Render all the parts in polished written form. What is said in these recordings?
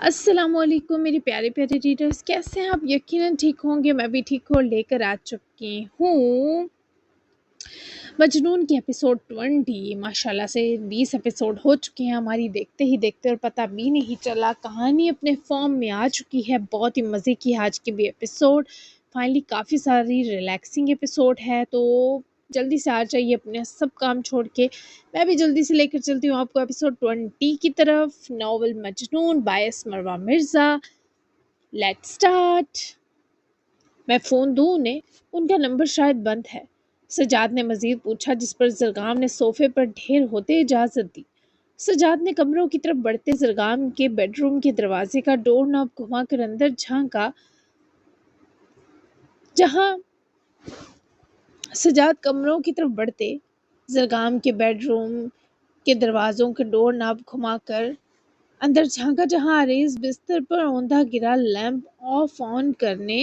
अस्सलाम वालेकुम मेरे प्यारे प्यारे रीडर्स, कैसे हैं आप? यकीनन ठीक होंगे। मैं भी ठीक हूँ और लेकर आ चुकी हूँ मजनून की एपिसोड 20। माशाल्लाह से 20 एपिसोड हो चुके हैं हमारी, देखते ही देखते, और पता भी नहीं चला। कहानी अपने फॉर्म में आ चुकी है। बहुत ही मज़े की आज की भी एपिसोड। फाइनली काफ़ी सारी रिलैक्सिंग एपिसोड है, तो जल्दी से आ जाइए अपने सब काम छोड़ के। मैं भी जल्दी से लेकर चलती हूँ आपको एपिसोड 20 की तरफ। नॉवल मजनून by Marwa Mirza. Let's start. मैं फ़ोन दूँ उन्हें? उनका नंबर शायद बंद है, सजाद ने मज़ीद पूछा, जिस पर ज़रगाम ने सोफ़े पर ढेर होते इजाज़त दी। सजाद ने कमरों की तरफ बढ़ते ज़रगाम के बेडरूम के दरवाजे का डोर नॉब घुमाकर अंदर झांका। जहाँ सजाद कमरों की तरफ बढ़ते ज़रगाम के बेडरूम के दरवाज़ों के डोर नॉब घुमाकर अंदर झांका, जहाँ आरेज़ बिस्तर पर औंधा गिरा लैंप ऑफ ऑन करने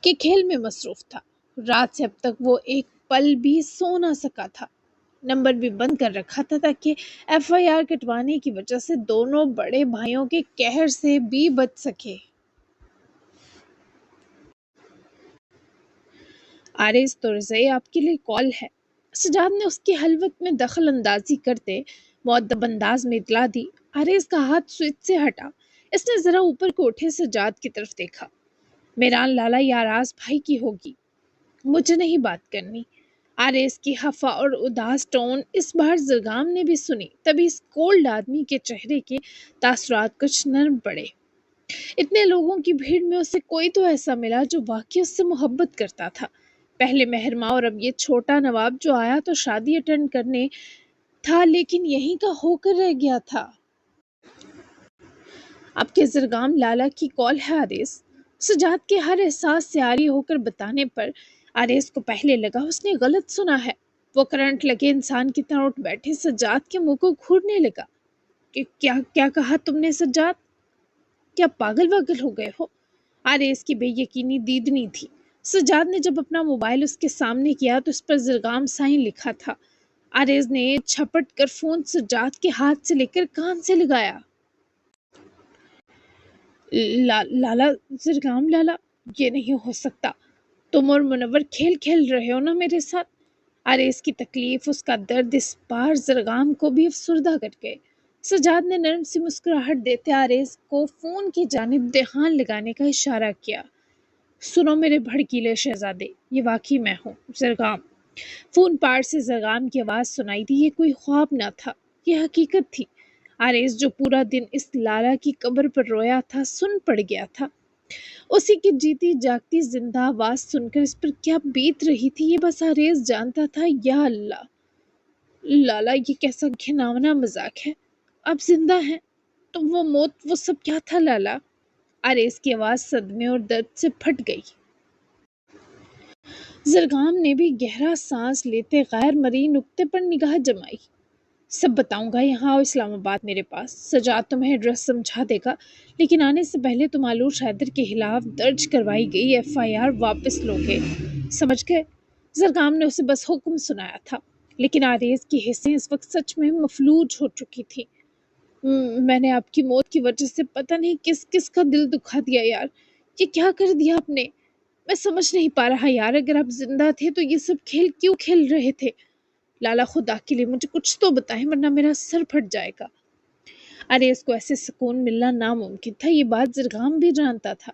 के खेल में मसरूफ था। रात से अब तक वो एक पल भी सो ना सका था। नंबर भी बंद कर रखा था ताकि एफआईआर कटवाने की वजह से दोनों बड़े भाइयों के कहर से भी बच सके। आरिस तो रज़ई आपके लिए कॉल है, सजाद ने उसकी हलवत में दखल अंदाजी करते मुअद्दब अंदाज में इतला दी। आरिस का हाथ स्विच से हटा। इसने जरा ऊपर को उठे सजाद की तरफ देखा। मेरान लाला या राज भाई की होगी, मुझे नहीं बात करनी। आरएस की हफा और उदास टोन इस बार ज़रगाम ने भी सुनी। तभी इस कोल्ड आदमी के चेहरे के तासुरात कुछ नरम पड़े। इतने लोगों की भीड़ में उसे कोई तो ऐसा मिला जो वाकई उससे मोहब्बत करता था। पहले मेहरमा और अब ये छोटा नवाब जो आया तो शादी अटेंड करने था, लेकिन यहीं का होकर रह गया था। आपके ज़रगाम लाला की कॉल है आरिस। सजाद के हर एहसास से आरी होकर बताने पर आरिस को पहले लगा उसने गलत सुना है। वो करंट लगे इंसान की तरह उठ बैठे सजाद के मुंह को घूरने लगा। कि क्या क्या कहा तुमने सजाद? क्या पागल वागल हो गए हो? आरिस की बेयकीनी दीदनी थी। सजाद ने जब अपना मोबाइल उसके सामने किया तो उस पर ज़रगाम साइन लिखा था। आरिस ने झपट कर फोन सजाद के हाथ से लेकर कान से लगाया। लाला, ज़रगाम लाला, ये नहीं हो सकता। तुम और मुनव्वर खेल खेल रहे हो ना मेरे साथ? अरे इसकी तकलीफ, उसका दर्द इस बार ज़रगाम को भी अफसुर्दा कर गए। सजाद ने नरम सी मुस्कुराहट देते आरेज को फ़ोन की जानिब ध्यान लगाने का इशारा किया। सुनो मेरे भड़कीले शहजादे, ये वाकई मैं हूँ, ज़रगाम। फ़ोन पार से ज़रगाम की आवाज़ सुनाई दी। ये कोई ख्वाब न था, ये हकीकत थी। आरेज जो पूरा दिन इस लाला की कब्र पर रोया था, सुन पड़ गया था। उसी की जीती जागती जिंदा आवाज सुनकर इस पर क्या बीत रही थी, ये बस आरेज जानता था। या अल्लाह, लाला, ये कैसा घिनौना मजाक है। आप जिंदा हैं तो वो मौत, वो सब क्या था लाला? आरेज की आवाज सदमे और दर्द से फट गई। जरगाम ने भी गहरा सांस लेते गैर मरी नुक्ते पर निगाह जमाई। सब बताऊंगा, यहाँ आओ इस्लामाबाद मेरे पास। सजाद तुम्हें एड्रेस समझा देगा, लेकिन आने से पहले तुम आलूश हैदर के खिलाफ दर्ज करवाई गई एफआईआर वापस लोगे, समझ गए? जरगाम ने उसे बस हुक्म सुनाया था, लेकिन आरेज की हिस्सें इस वक्त सच में मफलूज हो चुकी थी। मैंने आपकी मौत की वजह से पता नहीं किस किस का दिल दुखा दिया यार। ये क्या कर दिया आपने? मैं समझ नहीं पा रहा यार। अगर आप जिंदा थे तो ये सब खेल क्यों खेल रहे थे? लाला, खुदा के लिए मुझे कुछ तो बताएं, वरना मेरा सर फट जाएगा। अरे इसको ऐसे सुकून मिलना नामुमकिन था, ये बात ज़रगाम भी जानता था।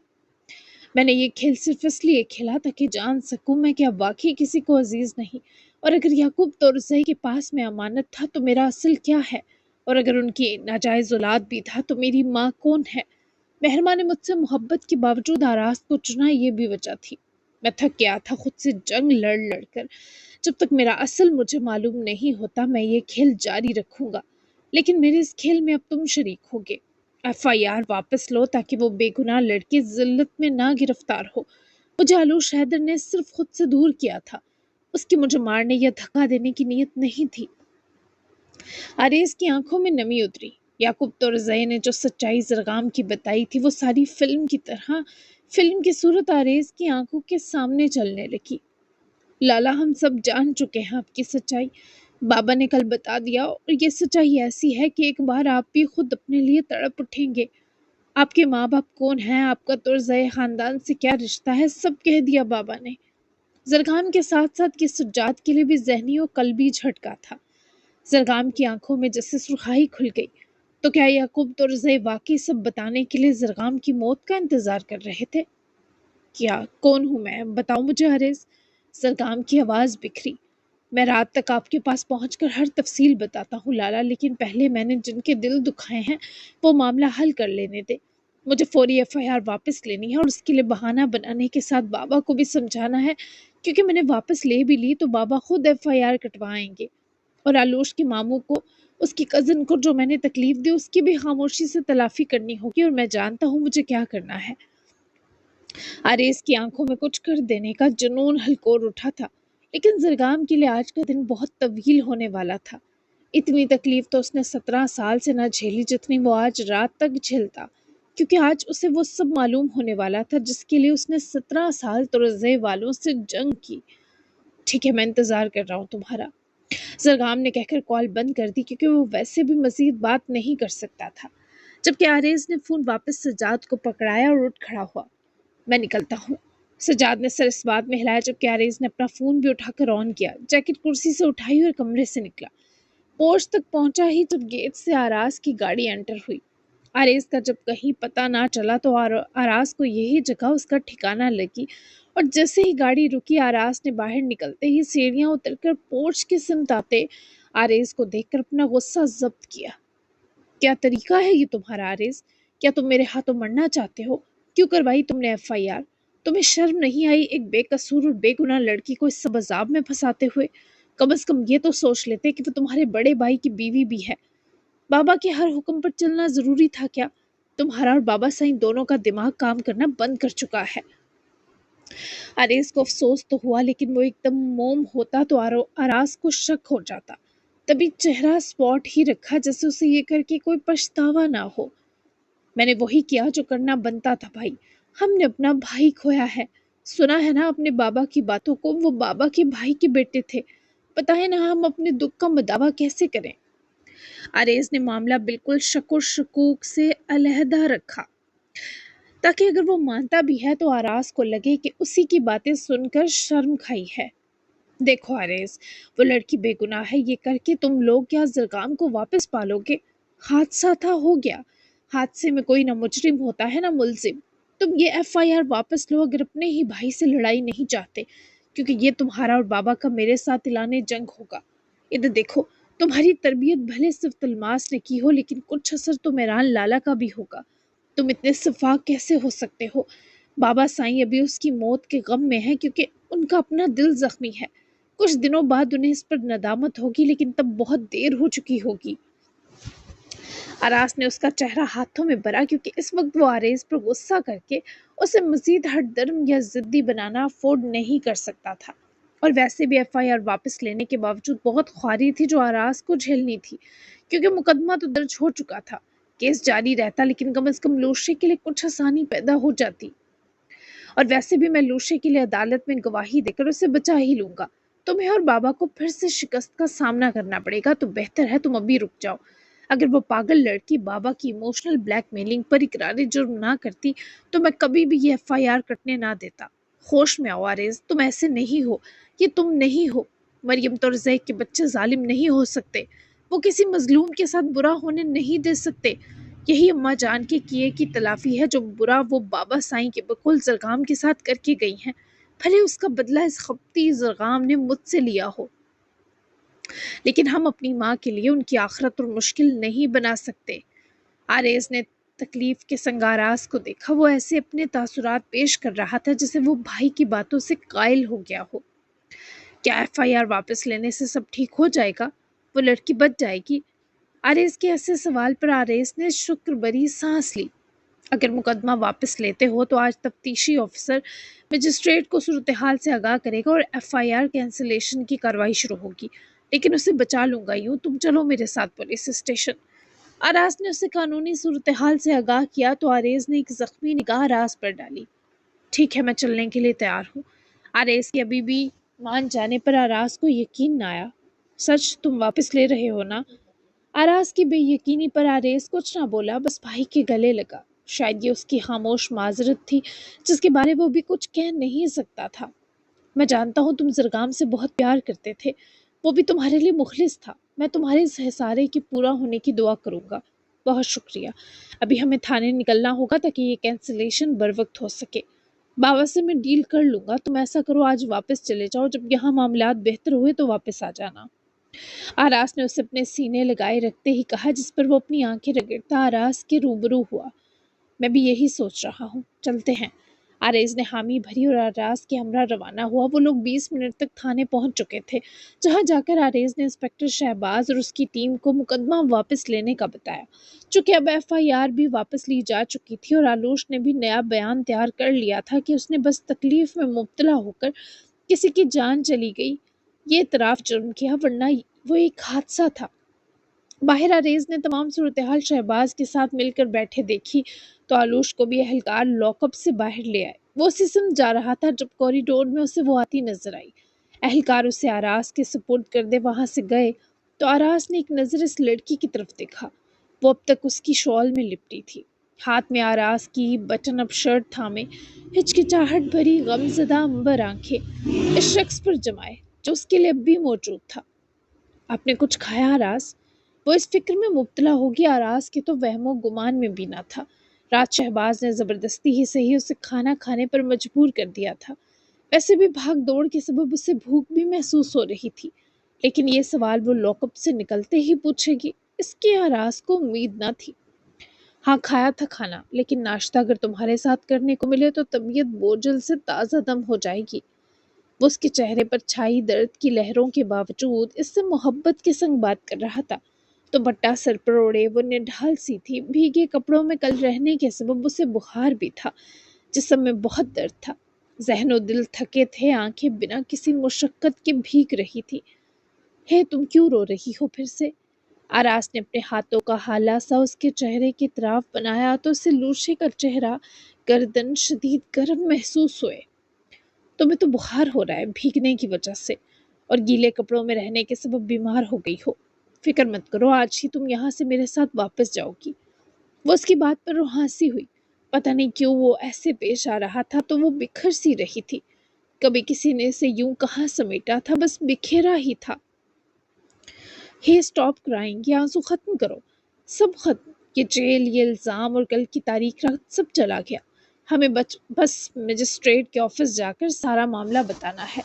मैंने ये खेल सिर्फ इसलिए खेला ताकि जान सकूं मैं क्या वाकई किसी को अजीज नहीं। और अगर याकूब तोरज़ई के पास में अमानत था तो मेरा असल क्या है? और अगर उनकी नाजायज़ औलाद भी था तो मेरी माँ कौन है? मेहरमा ने मुझसे मोहब्बत के बावजूद आराज को चुना, ये भी वजह थी। मैं थक गया था खुद से जंग लड़ लड़ कर। जब तक मेरा असल मुझे मालूम नहीं होता, मैं ये खेल जारी रखूंगा। लेकिन मेरे इस खेल में अब तुम शरीक होगे। एफआईआर वापस लो ताकि वो बेगुनाह लड़की जिल्लत में ना गिरफ्तार हो। मुझे आलूश हैदर ने सिर्फ खुद से दूर किया था, उसकी मुझे मारने या धक्का देने की नीयत नहीं थी। आरेज की आंखों में नमी उतरी। याकूब तोरज़ई ने जो सच्चाई ज़रगाम की बताई थी, वो सारी फिल्म की तरह, फिल्म की सूरत आरेज की आंखों के सामने चलने लगी। लाला, हम सब जान चुके हैं आपकी सच्चाई। بابا نے کل بتا دیا اور یہ سچائی ایسی ہے کہ ایک بار آپ بھی خود اپنے لیے تڑپ اٹھیں گے۔ آپ کے ماں باپ کون ہیں، آپ کا طرز خاندان سے کیا رشتہ ہے، سب کہہ دیا بابا نے۔ زرگام کے ساتھ ساتھ یہ سجاد کے لیے بھی ذہنی اور قلبی جھٹکا تھا۔ زرگام کی آنکھوں میں جیسے سرخائی کھل گئی۔ تو کیا یعقوب طرزے واقعی سب بتانے کے لیے زرگام کی موت کا انتظار کر رہے تھے؟ کیا کون ہوں میں، بتاؤ مجھے حارث۔ زرگام کی آواز بکھری۔ میں رات تک آپ کے پاس پہنچ کر ہر تفصیل بتاتا ہوں لالا، لیکن پہلے میں نے جن کے دل دکھائے ہیں وہ معاملہ حل کر لینے دے۔ مجھے فوری FIR واپس لینی ہے اور اس کے لیے بہانہ بنانے کے ساتھ بابا کو بھی سمجھانا ہے، کیونکہ میں نے واپس لے بھی لی تو بابا خود FIR کٹوائیں گے، اور آلوش کے ماموں کو، اس کی کزن کو جو میں نے تکلیف دی، اس کی بھی خاموشی سے تلافی کرنی ہوگی، اور میں جانتا ہوں مجھے کیا کرنا ہے۔ آریز کی آنکھوں میں کچھ کر دینے کا جنون ہلکور اٹھا تھا، لیکن زرگام کے لیے آج کا دن بہت طویل ہونے والا تھا۔ اتنی تکلیف تو اس نے 17 سال سے نہ جھیلی جتنی وہ آج رات تک جھیلتا، کیونکہ آج اسے وہ سب معلوم ہونے والا تھا جس کے لیے اس نے 17 سال طرزے والوں سے جنگ کی۔ ٹھیک ہے، میں انتظار کر رہا ہوں تمہارا، زرگام نے کہہ کر کال بند کر دی، کیونکہ وہ ویسے بھی مزید بات نہیں کر سکتا تھا۔ جبکہ آریز نے فون واپس سجاد کو پکڑایا اور اٹھ کھڑا ہوا۔ میں نکلتا ہوں، سجاد نے سر اس بات میں ہلایا، جبکہ آریز نے اپنا فون بھی اٹھا کر آن کیا، جیکٹ کرسی سے اٹھائی اور کمرے سے نکلا۔ پورچ تک پہنچا ہی جب گیٹ سے آراز کی گاڑی انٹر ہوئی۔ آریز کا جب کہیں پتہ نہ چلا تو آراز کو یہی جگہ اس کا ٹھکانہ لگی، اور جیسے ہی گاڑی رکی آراز نے باہر نکلتے ہی سیڑھیاں اتر کر پورچ کی سمت آتے آریز کو دیکھ کر اپنا غصہ ضبط کیا۔ کیا طریقہ ہے یہ تمہارا آریز؟ کیا تم میرے ہاتھوں مرنا چاہتے ہو؟ کیوں کروائی تم نے FIR؟ تمہیں شرم نہیں آئی ایک بے قصور اور بے گناہ لڑکی کو اس سب عذاب میں پھنساتے ہوئے؟ کم از کم یہ تو سوچ لیتے کہ وہ تمہارے بڑے بھائی کی بیوی بھی ہے۔ بابا کے ہر حکم پر چلنا ضروری تھا کیا؟ تمہارا اور بابا سائیں دونوں کا دماغ کام کرنا بند کر چکا ہے۔ آریز کو افسوس تو ہوا، لیکن وہ ایک دم موم ہوتا تو آراز کو شک ہو جاتا۔ تبھی چہرہ سپاٹ ہی رکھا جیسے اسے یہ کر کے کوئی پچھتاوا نہ ہو۔ میں نے وہی کیا جو کرنا بنتا تھا بھائی، ہم نے اپنا بھائی کھویا ہے۔ سنا ہے نا اپنے بابا کی باتوں کو، وہ بابا کے بھائی کے بیٹے تھے، پتہ ہے نا ہم اپنے دکھ کا مداوع کیسے کریں۔ آریز نے معاملہ بالکل شک و شکوک سے علیحدہ رکھا، تاکہ اگر وہ مانتا بھی ہے تو آراز کو لگے کہ اسی کی باتیں سن کر شرم کھائی ہے۔ دیکھو آریز، وہ لڑکی بے گناہ ہے، یہ کر کے تم لوگ کیا زرگام کو واپس پالو گے؟ حادثہ تھا، ہو گیا، حادثے میں کوئی نہ مجرم ہوتا ہے نہ ملزم۔ تم یہ FIR واپس لو اگر اپنے ہی بھائی سے لڑائی نہیں چاہتے، کیونکہ یہ تمہارا اور بابا کا میرے ساتھ اعلان جنگ ہوگا۔ ادھر دیکھو، تمہاری تربیت بھلے صرف تلماس نے کی ہو، لیکن کچھ اثر تو میران لالا کا بھی ہوگا۔ تم اتنے شفاق کیسے ہو سکتے ہو؟ بابا سائیں ابھی اس کی موت کے غم میں ہیں، کیونکہ ان کا اپنا دل زخمی ہے۔ کچھ دنوں بعد انہیں اس پر ندامت ہوگی، لیکن تب بہت دیر ہو چکی ہوگی۔ آراز نے اس کا چہرہ ہاتھوں میں بھرا، کیونکہ اس وقت وہ آریز پر غصہ کر کے اسے مزید ہٹ درم یا ضدی بنانا افورڈ نہیں کر سکتا تھا، اور ویسے بھی FIR واپس لینے کے باوجود بہت خواری تھی جو آراز کو جھیلنی تھی، کیونکہ مقدمہ تو درج ہو چکا تھا۔ کیس جاری رہتا، لیکن کم از کم لوشے کے لیے کچھ آسانی پیدا ہو جاتی، اور ویسے بھی میں لوشے کے لیے عدالت میں گواہی دے کر اسے بچا ہی لوں گا۔ تمہیں اور بابا کو پھر سے شکست کا سامنا کرنا پڑے گا، تو بہتر ہے تم ابھی رک جاؤ۔ اگر وہ پاگل لڑکی بابا کی ایموشنل بلیک میلنگ پر اقرار جرم نہ کرتی تو میں کبھی بھی یہ FIR کٹنے نہ دیتا۔ ہوش میں آؤ آریز، تم ایسے نہیں ہو، یہ تم نہیں ہو۔ مریم طرزے کے بچے ظالم نہیں ہو سکتے، وہ کسی مظلوم کے ساتھ برا ہونے نہیں دے سکتے۔ یہی اماں جان کے کیے کی تلافی ہے، جو برا وہ بابا سائیں کے بقول زرگام کے ساتھ کر کے گئی ہیں، بھلے اس کا بدلہ اس خبتی زرگام نے مجھ سے لیا ہو، لیکن ہم اپنی ماں کے لیے ان کی آخرت اور مشکل نہیں بنا سکتے۔ آریز نے تکلیف کے سنگ آراز کو دیکھا، وہ ایسے اپنے تاثرات پیش کر رہا تھا جیسے وہ بھائی کی باتوں سے قائل ہو گیا ہو۔ کیا FIR واپس لینے سے سب ٹھیک ہو جائے گا؟ وہ لڑکی بچ جائے گی؟ آریز کے ایسے سوال پر آریز نے شکر بری سانس لی۔ اگر مقدمہ واپس لیتے ہو تو آج تفتیشی آفیسر مجسٹریٹ کو صورتحال سے آگاہ کرے گا اور FIR کینسلیشن کی کارروائی شروع ہوگی، لیکن اسے بچا لوں گا یوں، تم چلو میرے ساتھ پولیس اسٹیشن۔ آراز نے اسے قانونی صورتحال سے آگاہ کیا تو آریز نے ایک زخمی نگاہ آراز پر ڈالی۔ ٹھیک ہے، میں چلنے کے لیے تیار ہوں۔ آریز کے ابھی بھی مان جانے پر آراز کو یقین نہ آیا۔ सच तुम वापस ले रहे हो ना? आराज की बेयकीनी पर आरेज कुछ ना बोला, बस भाई के गले लगा। शायद ये उसकी खामोश माजरत थी जिसके बारे वो भी कुछ कह नहीं सकता था। मैं जानता हूँ तुम जरगाम से बहुत प्यार करते थे, वो भी तुम्हारे लिए मुखलिस था। मैं तुम्हारे इस हिसारे के पूरा होने की दुआ करूंगा। बहुत शुक्रिया। अभी हमें थाने निकलना होगा ताकि ये कैंसिलेशन बर वक्त हो सके। बाबा से मैं डील कर लूंगा, तुम ऐसा करो आज वापस चले जाओ, जब यहाँ मामलात बेहतर हुए तो वापस आ जाना। आरास ने उसे अपने सीने लगाए रखते ही कहा, जिस पर वो अपनी आंखें रगड़ता आरास के रूबरू हुआ। मैं भी यही सोच रहा हूँ, चलते हैं। आरेज ने हामी भरी और आराज के हमरा रवाना हुआ। वो लोग 20 मिनट तक थाने पहुंच चुके थे, जहां जाकर आरेज ने इंस्पेक्टर शहबाज और उसकी टीम को मुकदमा वापस लेने का बताया। चूंकि अब FIR भी वापस ली जा चुकी थी और आलोश ने भी नया बयान तैयार कर लिया था कि उसने बस तकलीफ में मुब्तला होकर किसी की जान चली गई ये इतराफ जुर्म किया, वरना वो एक हादसा था। बाहर आरेज ने तमाम सूरत हाल शहबाज के साथ मिलकर बैठे देखी तो आलूश को भी एहलकार लॉकअप से बाहर ले आए। वो उसी समय जा रहा था जब कॉरिडोर में उसे वो आती नजर आई। एहलकार उसे आरास के सुपुर्द कर दे वहां से गए तो आरास ने एक नजर इस लड़की की तरफ देखा। वो अब तक उसकी शॉल में लिपटी थी, हाथ में आरास की बटन अप शर्ट थामे, हिचकिचाहट भरी गमजदा अंबर आंखें इस शख्स पर जमाए जो उसके लिए अब भी मौजूद था। आपने कुछ खाया आरास? वो इस फिक्र में मुब्तला होगी आरास के तो वहमो गुमान में भी ना था। रात शहबाज ने जबरदस्ती ही सही उसे खाना खाने पर मजबूर कर दिया था। वैसे भी भाग दौड़ के सबब उसे भूख भी महसूस हो रही थी, लेकिन ये सवाल वो लॉकअप से निकलते ही पूछेगी, इसकी आरास को उम्मीद न थी। हाँ खाया था खाना, लेकिन नाश्ता अगर तुम्हारे साथ करने को मिले तो तबीयत बोझल से ताज़ा दम हो जाएगी। वो उसके चेहरे पर छाई दर्द की लहरों के बावजूद इससे मोहब्बत के संग बात कर रहा था। तो बट्टा सर पर ओढ़े वो निढाल सी थी, भीगे कपड़ों में कल रहने के सबब उसे बुखार भी था, जिस्म में बहुत दर्द था। जहनो दिल थके थे, आंखें बिना किसी मुशक्कत के भीग रही थी। हे तुम क्यों रो रही हो फिर से? आरास ने अपने हाथों का हाला सा उसके चेहरे की तरफ बनाया तो उसे लूशे का चेहरा, गर्दन शदीद गर्म महसूस हुए। तुम्हें तो बुखार हो रहा है भीगने की वजह से, और गीले कपड़ों में रहने के सबब बीमार हो गई हो। फिक्र मत करो, आज ही तुम यहाँ से मेरे साथ वापस जाओगी। वो उसकी बात पर रुहासी हुई। पता नहीं क्यों वो ऐसे पेश आ रहा था तो वो बिखर सी रही थी। कभी किसी ने इसे यूं कहाँ समेटा था, बस बिखेरा ही था। हे स्टॉप क्राइंग, ये आंसू खत्म करो। सब खत्म, ये जेल, ये इल्ज़ाम और कल की तारीख रात सब चला गया। हमें बस मजिस्ट्रेट के ऑफिस जाकर सारा मामला बताना है।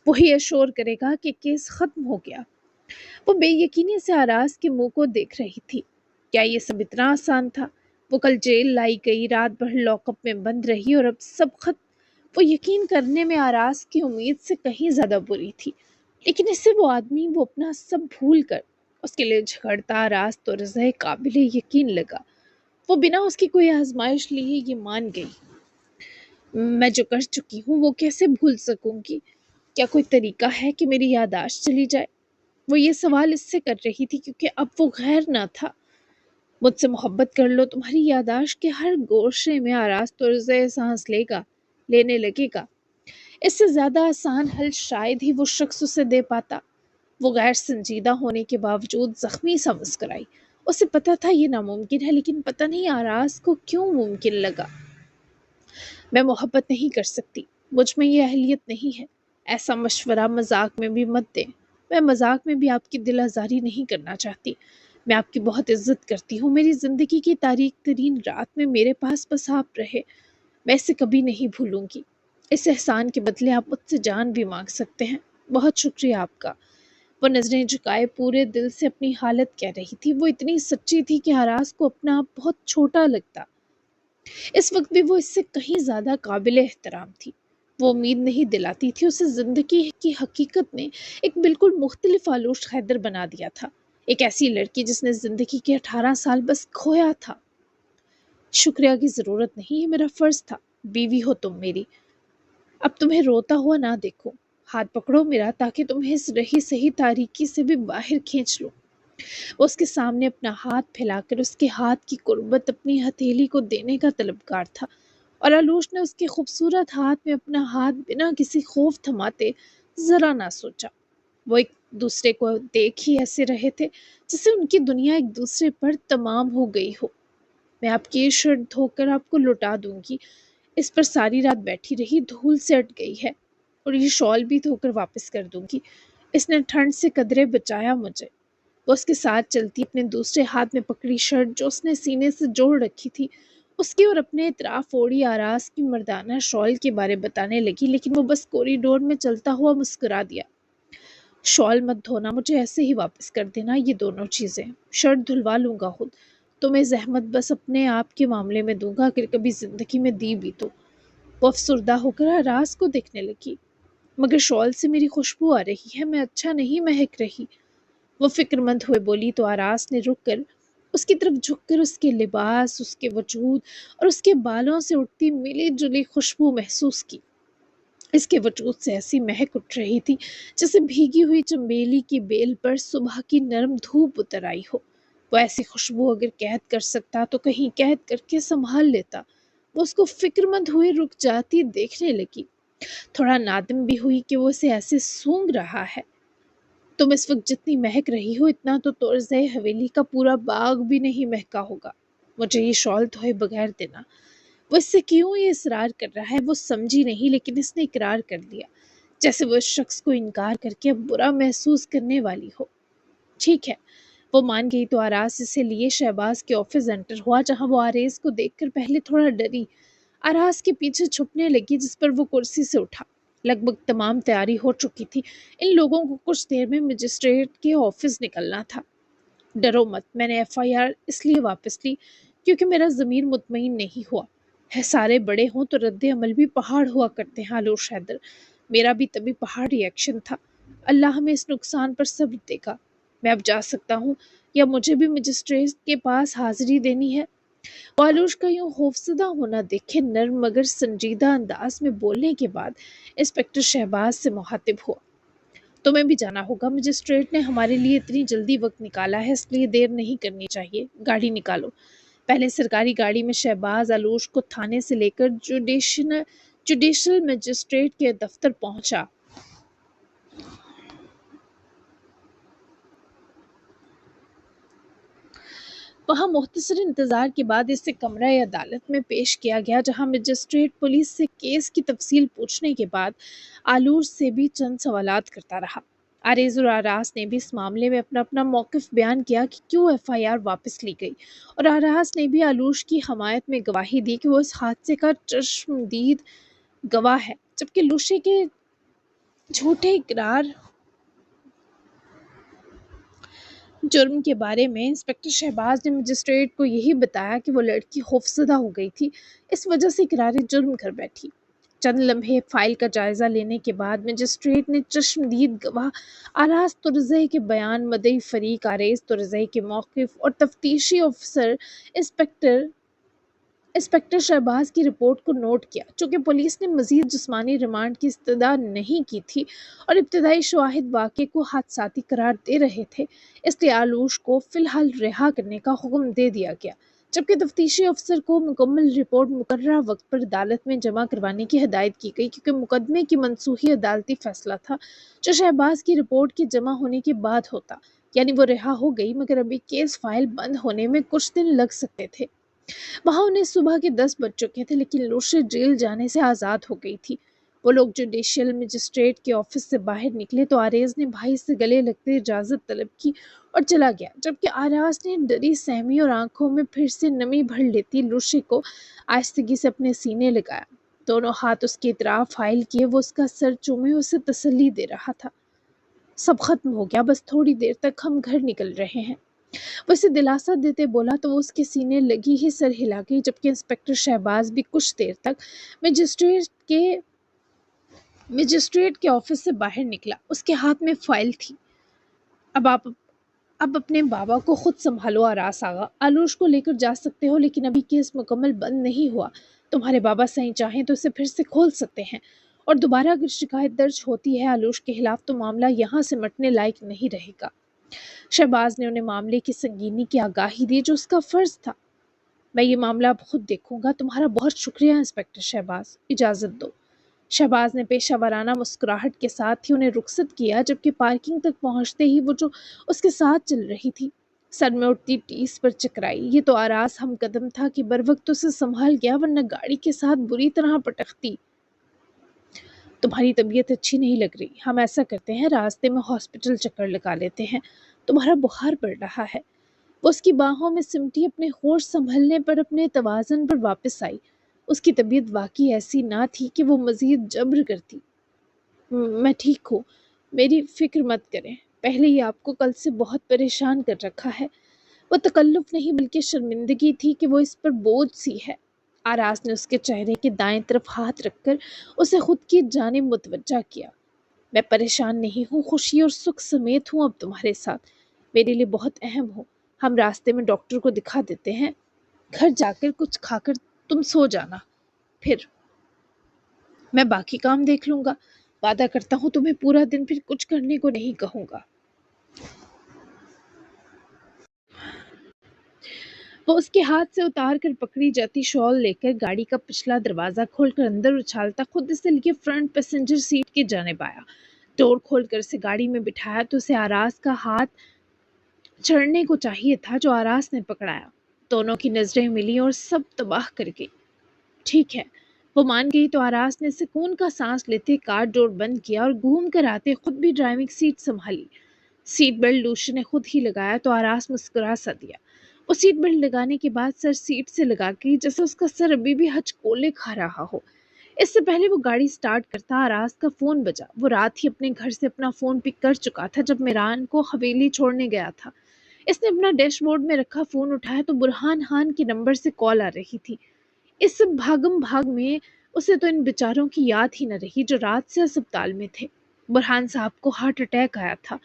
वही अश्योर करेगा कि केस खत्म हो गया। वो बेयकीनी से आराज के मुंह को देख रही थी। क्या ये सब इतना आसान था? वो कल जेल लाई गई, रात भर लॉकअप में बंद रही और अब सब खत्म। वो यकीन करने में आराज की उम्मीद से कहीं ज्यादा बुरी थी, लेकिन इससे वो आदमी, वो अपना सब भूल कर उसके लिए झगड़ता राज तो रज़ा काबिल यकीन लगा। वो बिना उसकी कोई आजमाइश लिए ये मान गई। मैं जो कर चुकी हूँ वो कैसे भूल सकूंगी? क्या कोई तरीका है कि मेरी याददाश्त चली जाए? वो ये सवाल इससे कर रही थी क्योंकि अब वो गैर ना था। मुझसे मोहब्बत कर लो, तुम्हारी याददाश्त के हर गोशे में आराज तो रज़ा सांस लेने लगेगा। इससे ज्यादा आसान हल शायद ही वो शख्स उसे दे पाता। वो गैर संजीदा होने के बावजूद जख्मी सा मुस्कुराई। उसे पता था ये नामुमकिन है, लेकिन पता नहीं आराज को क्यों मुमकिन लगा। मैं मोहब्बत नहीं कर सकती, मुझ में ये अहलियत नहीं है। ऐसा मशवरा मजाक में भी मत दें। मैं मजाक में भी आपकी दिल आज़ारी नहीं करना चाहती। मैं आपकी बहुत इज्जत करती हूँ। मेरी ज़िंदगी की तारीख तरीन रात में मेरे पास बस आप रहे, मैं इसे कभी नहीं भूलूंगी। इस एहसान के बदले आप मुझसे जान भी मांग सकते हैं। बहुत शुक्रिया आपका। वो नजरें झुकाए पूरे दिल से अपनी हालत कह रही थी। वो इतनी सच्ची थी कि आराज को अपना आप बहुत छोटा लगता। इस वक्त भी वो इससे कहीं ज्यादा काबिल एहतराम थी। वो उम्मीद नहीं दिलाती थी, उसे जिंदगी की हकीकत ने एक बिल्कुल मुख्तलिफ आलूश हैदर बना दिया था। एक ऐसी लड़की जिसने जिंदगी के 18 साल बस खोया था। शुक्रिया की जरूरत नहीं, ये मेरा फर्ज था। बीवी हो तुम मेरी, अब तुम्हें रोता हुआ ना देखूं। हाथ पकड़ो मेरा ताकि तुम्हें इस रही सही तारीकी से भी बाहर खींच लूं। वो उसके सामने अपना हाथ फैलाकर उसके हाथ की कुर्बत अपनी हथेली को देने का तलबगार था, और आलूश ने उसके खूबसूरत हाथ में अपना हाथ बिना किसी खौफ थमाते जरा ना सोचा। वो एक दूसरे को देख ही ऐसे रहे थे जैसे उनकी दुनिया एक दूसरे पर तमाम हो गई हो। मैं आपकी ये शर्ट धोकर आपको लौटा दूंगी। इस पर सारी रात बैठी रही, धूल से अट गई है। और ये शॉल भी धोकर वापस कर दूंगी। इसने ठंड से कदरे बचाया मुझे। वो उसके साथ चलती, अपने दूसरे हाथ में पकड़ी शर्ट जो उसने सीने से जोड़ रखी थी उसकी, और अपने इतराफ ओढ़ी आरास की मर्दाना शॉल के बारे बताने लगी, लेकिन वो बस कॉरिडोर में चलता हुआ मुस्कुरा दिया। शॉल मत धोना, मुझे ऐसे ही वापस कर देना ये दोनों चीज़ें। शर्ट धुलवा लूंगा खुद। तुम्हें जहमत बस अपने आप के मामले में दूंगा, अगर कभी जिंदगी में दी भी तो। वो अफसुर्दा होकर आरास को देखने लगी। मगर शॉल से मेरी खुशबू आ रही है, मैं अच्छा नहीं महक रही। वो फिक्रमंद हुए बोली तो आरास ने रुक कर उसकी तरफ झुककर उसके लिबास, उसके वजूद और उसके बालों से उठती मिली जुली खुशबू महसूस की। इसके वजूद से ऐसी महक उठ रही थी जैसे भीगी हुई चंबेली की बेल पर सुबह की नरम धूप उतर आई हो। वो ऐसी खुशबू अगर कैद कर सकता तो कहीं कैद करके संभाल लेता। वो उसको फिक्रमंद हुए रुक जाती देखने लगी। थोड़ा नादम भी हुई कि वो उसे ऐसे सूंघ रहा है। तुम इस वक्त जितनी महक रही हो इतना तो तोरज़े हवेली का पूरा बाग भी नहीं महका होगा। मुझे ये शॉल धोए बगैर देना। वो इससे क्यों ये इसरार कर रहा है वो समझी नहीं, लेकिन इसने इकरार कर लिया, जैसे वो इस शख्स को इनकार करके अब बुरा महसूस करने वाली हो। ठीक है, वो मान गई तो आरास इसे लिए शहबाज के ऑफिस एंटर हुआ, जहां वो आरेज को देखकर पहले थोड़ा डरी। आरास के पीछे छुपने लगी, जिस पर वो कुर्सी से उठा। लगभग तमाम तैयारी हो चुकी थी। इन लोगों को कुछ देर में मजिस्ट्रेट के ऑफिस निकलना था। डरो मत, मैंने एफआईआर इसलिए वापस ली क्योंकि मेरा ज़मीर मुतमईन नहीं हुआ है। सारे बड़े हों तो रद्द अमल भी पहाड़ हुआ करते हैं आलोश हैदर। मेरा भी तभी पहाड़ रिएक्शन था। अल्लाह हमें इस नुकसान पर सब्र देगा। मैं अब जा सकता हूँ या मुझे भी मजिस्ट्रेट के पास हाजिरी देनी है? वो आलोश का यूं खौफसदा होना देखे नर्म मगर संजीदा अंदाज में बोलने के बाद इंस्पेक्टर शहबाज से मुखातिब हुआ। तुम्हें भी जाना होगा, मजिस्ट्रेट ने हमारे लिए इतनी जल्दी वक्त निकाला है, इसलिए देर नहीं करनी चाहिए। गाड़ी निकालो। पहले सरकारी गाड़ी में शहबाज आलोश को थाने से लेकर जुडिशल मजिस्ट्रेट के दफ्तर पहुंचा। वहां मुख्तसर इंतजार के बाद इसे कमरा अदालत में पेश किया गया, जहां मजिस्ट्रेट पुलिस से केस की तफसील पूछने के बाद आलूर से भी चंद सवालात करता रहा। आरेज और आरास ने भी इस मामले में अपना अपना मौक़िफ़ बयान किया कि क्यों एफआईआर वापस ली गई, और आरास ने भी आलूश की हमायत में गवाही दी कि वो इस हादसे का चश्मदीद गवाह है, जबकि लुशे के झूठे इकरार जुर्म के बारे में इंस्पेक्टर शहबाज ने मजिस्ट्रेट को यही बताया कि वो लड़की खौफसदा हो गई थी, इस वजह से इकरार जुर्म कर बैठी। चंद लम्हे फाइल का जायजा लेने के बाद मजिस्ट्रेट ने चश्मदीद गवाह आरास तुरज़ई के बयान, मदई फरीक आरेज तुरज़ई के मौक़िफ़ और तफ्तीशी अफसर इंस्पेक्टर इंस्पेक्टर शहबाज की रिपोर्ट को नोट किया। चूँकि पुलिस ने मज़ीद जिस्मानी रिमांड की इस्तदा नहीं की थी और इब्तदाई शवाहिद वाक़े को हादसाती करार दे रहे थे, इसलिए आलूश को फ़िलहाल रिहा करने का हुक्म दे दिया गया, जबकि तफ्तीशी अफसर को मुकम्मल रिपोर्ट मुकर्ररा वक्त पर अदालत में जमा करवाने की हिदायत की गई, क्योंकि मुकदमे की मनसूखी अदालती फ़ैसला था जो शहबाज की रिपोर्ट के जमा होने के बाद होता। यानी वो रिहा हो गई, मगर अभी केस फाइल बंद होने में कुछ दिन लग सकते थे। वहां उन्हें सुबह के 10 बज चुके थे, लेकिन लुशे जेल जाने से आज़ाद हो गई थी। वो लोग जुडिशियल मजिस्ट्रेट के ऑफिस से बाहर निकले तो आरेज ने भाई से गले लगते इजाज़त तलब की और चला गया, जबकि आराज ने डरी सहमी और आंखों में फिर से नमी भर लेती लुशे को आहिस्तगी से अपने सीने लगाया। दोनों हाथ उसकी इतराफ फाइल किए वो उसका सर चूमे उसे तसल्ली दे रहा था। सब खत्म हो गया, बस थोड़ी देर तक हम घर निकल रहे हैं। वो इसे दिलासा देते बोला तो वो उसके सीने लगी ही सर हिला गई, जबकि इंस्पेक्टर शहबाज भी कुछ देर तक मजिस्ट्रेट के मजिस्ट्रेट के ऑफिस से बाहर निकला। उसके हाथ में फाइल थी। अब अपने बाबा को खुद संभालो आरास आगा। आलूश को लेकर जा सकते हो, लेकिन अभी केस मुकम्मल बंद नहीं हुआ। तुम्हारे बाबा सही चाहें तो इसे फिर से खोल सकते हैं, और दोबारा अगर शिकायत दर्ज होती है आलूश के खिलाफ तो मामला यहाँ से मटने लायक नहीं रहेगा। शहबाज ने उन्हें मामले की संगीनी की आगाही दी जो उसका फर्ज था। मैं ये मामला अब खुद देखूंगा। तुम्हारा बहुत शुक्रिया इंस्पेक्टर शहबाज, इजाज़त दो। शहबाज ने पेशेवराना मुस्कुराहट के साथ ही उन्हें रुखसत किया, जबकि पार्किंग तक पहुंचते ही वो जो उसके साथ चल रही थी सर में उठती टीस पर चकराई। ये तो आरास हम कदम था कि बर वक्त उसे संभाल गया, वरना गाड़ी के साथ बुरी तरह पटकती। तुम्हारी तबीयत अच्छी नहीं लग रही, हम ऐसा करते हैं रास्ते में हॉस्पिटल चक्कर लगा लेते हैं, तुम्हारा बुखार बढ़ रहा है। वो उसकी बाहों में सिमटी अपने होश संभलने पर अपने तवाज़न पर वापस आई। उसकी तबीयत वाकई ऐसी ना थी कि वो मजीद जब्र करती। मैं ठीक हूँ, मेरी फिक्र मत करें। पहले ही आपको कल से बहुत परेशान कर रखा है। वो तकल्लुफ नहीं बल्कि शर्मिंदगी थी कि वो इस पर बोझ सी है। आरास ने उसके चेहरे के दाएं तरफ हाथ रखकर उसे खुद की जानिब मुतवज्जा किया। मैं परेशान नहीं हूँ, खुशी और सुख समेत हूँ अब तुम्हारे साथ। मेरे लिए बहुत अहम हो। हम रास्ते में डॉक्टर को दिखा देते हैं। घर जाकर कुछ खाकर तुम सो जाना, फिर मैं बाकी काम देख लूंगा। वादा करता हूँ तुम्हें पूरा दिन फिर कुछ करने को नहीं कहूंगा। वो उसके हाथ से उतार कर पकड़ी जाती शॉल लेकर गाड़ी का पिछला दरवाजा खोलकर अंदर उछालता खुद से लेके फ्रंट पैसेंजर सीट के जाने पाया। डोर खोलकर उसे गाड़ी में बिठाया तो उसे आरास का हाथ चढ़ने को चाहिए था, जो आरास ने पकड़ाया। दोनों की नजरें मिली और सब तबाह कर गई। ठीक है, वो मान गई तो आरास ने सुकून का सांस लेते कार डोर बंद किया और घूम कर आते खुद भी ड्राइविंग सीट संभाली। सीट बेल्ट लूशी ने खुद ही लगाया तो आरास मुस्कुरा सा दिया। वो सीट बेल्ट लगाने के बाद सर सीट से लगा के जैसे उसका सर अभी भी हचकोले खा रहा हो। इससे पहले वो गाड़ी स्टार्ट करता आरास का फोन बजा। वो रात ही अपने घर से अपना फोन पिक कर चुका था जब मिरान को हवेली छोड़ने गया था। इसने अपना डैशबोर्ड में रखा फोन उठाया तो बुरहान खान के नंबर से कॉल आ रही थी। इस भागम भाग में उसे तो इन बेचारों की याद ही न रही जो रात से अस्पताल में थे। बुरहान साहब को हार्ट अटैक आया था।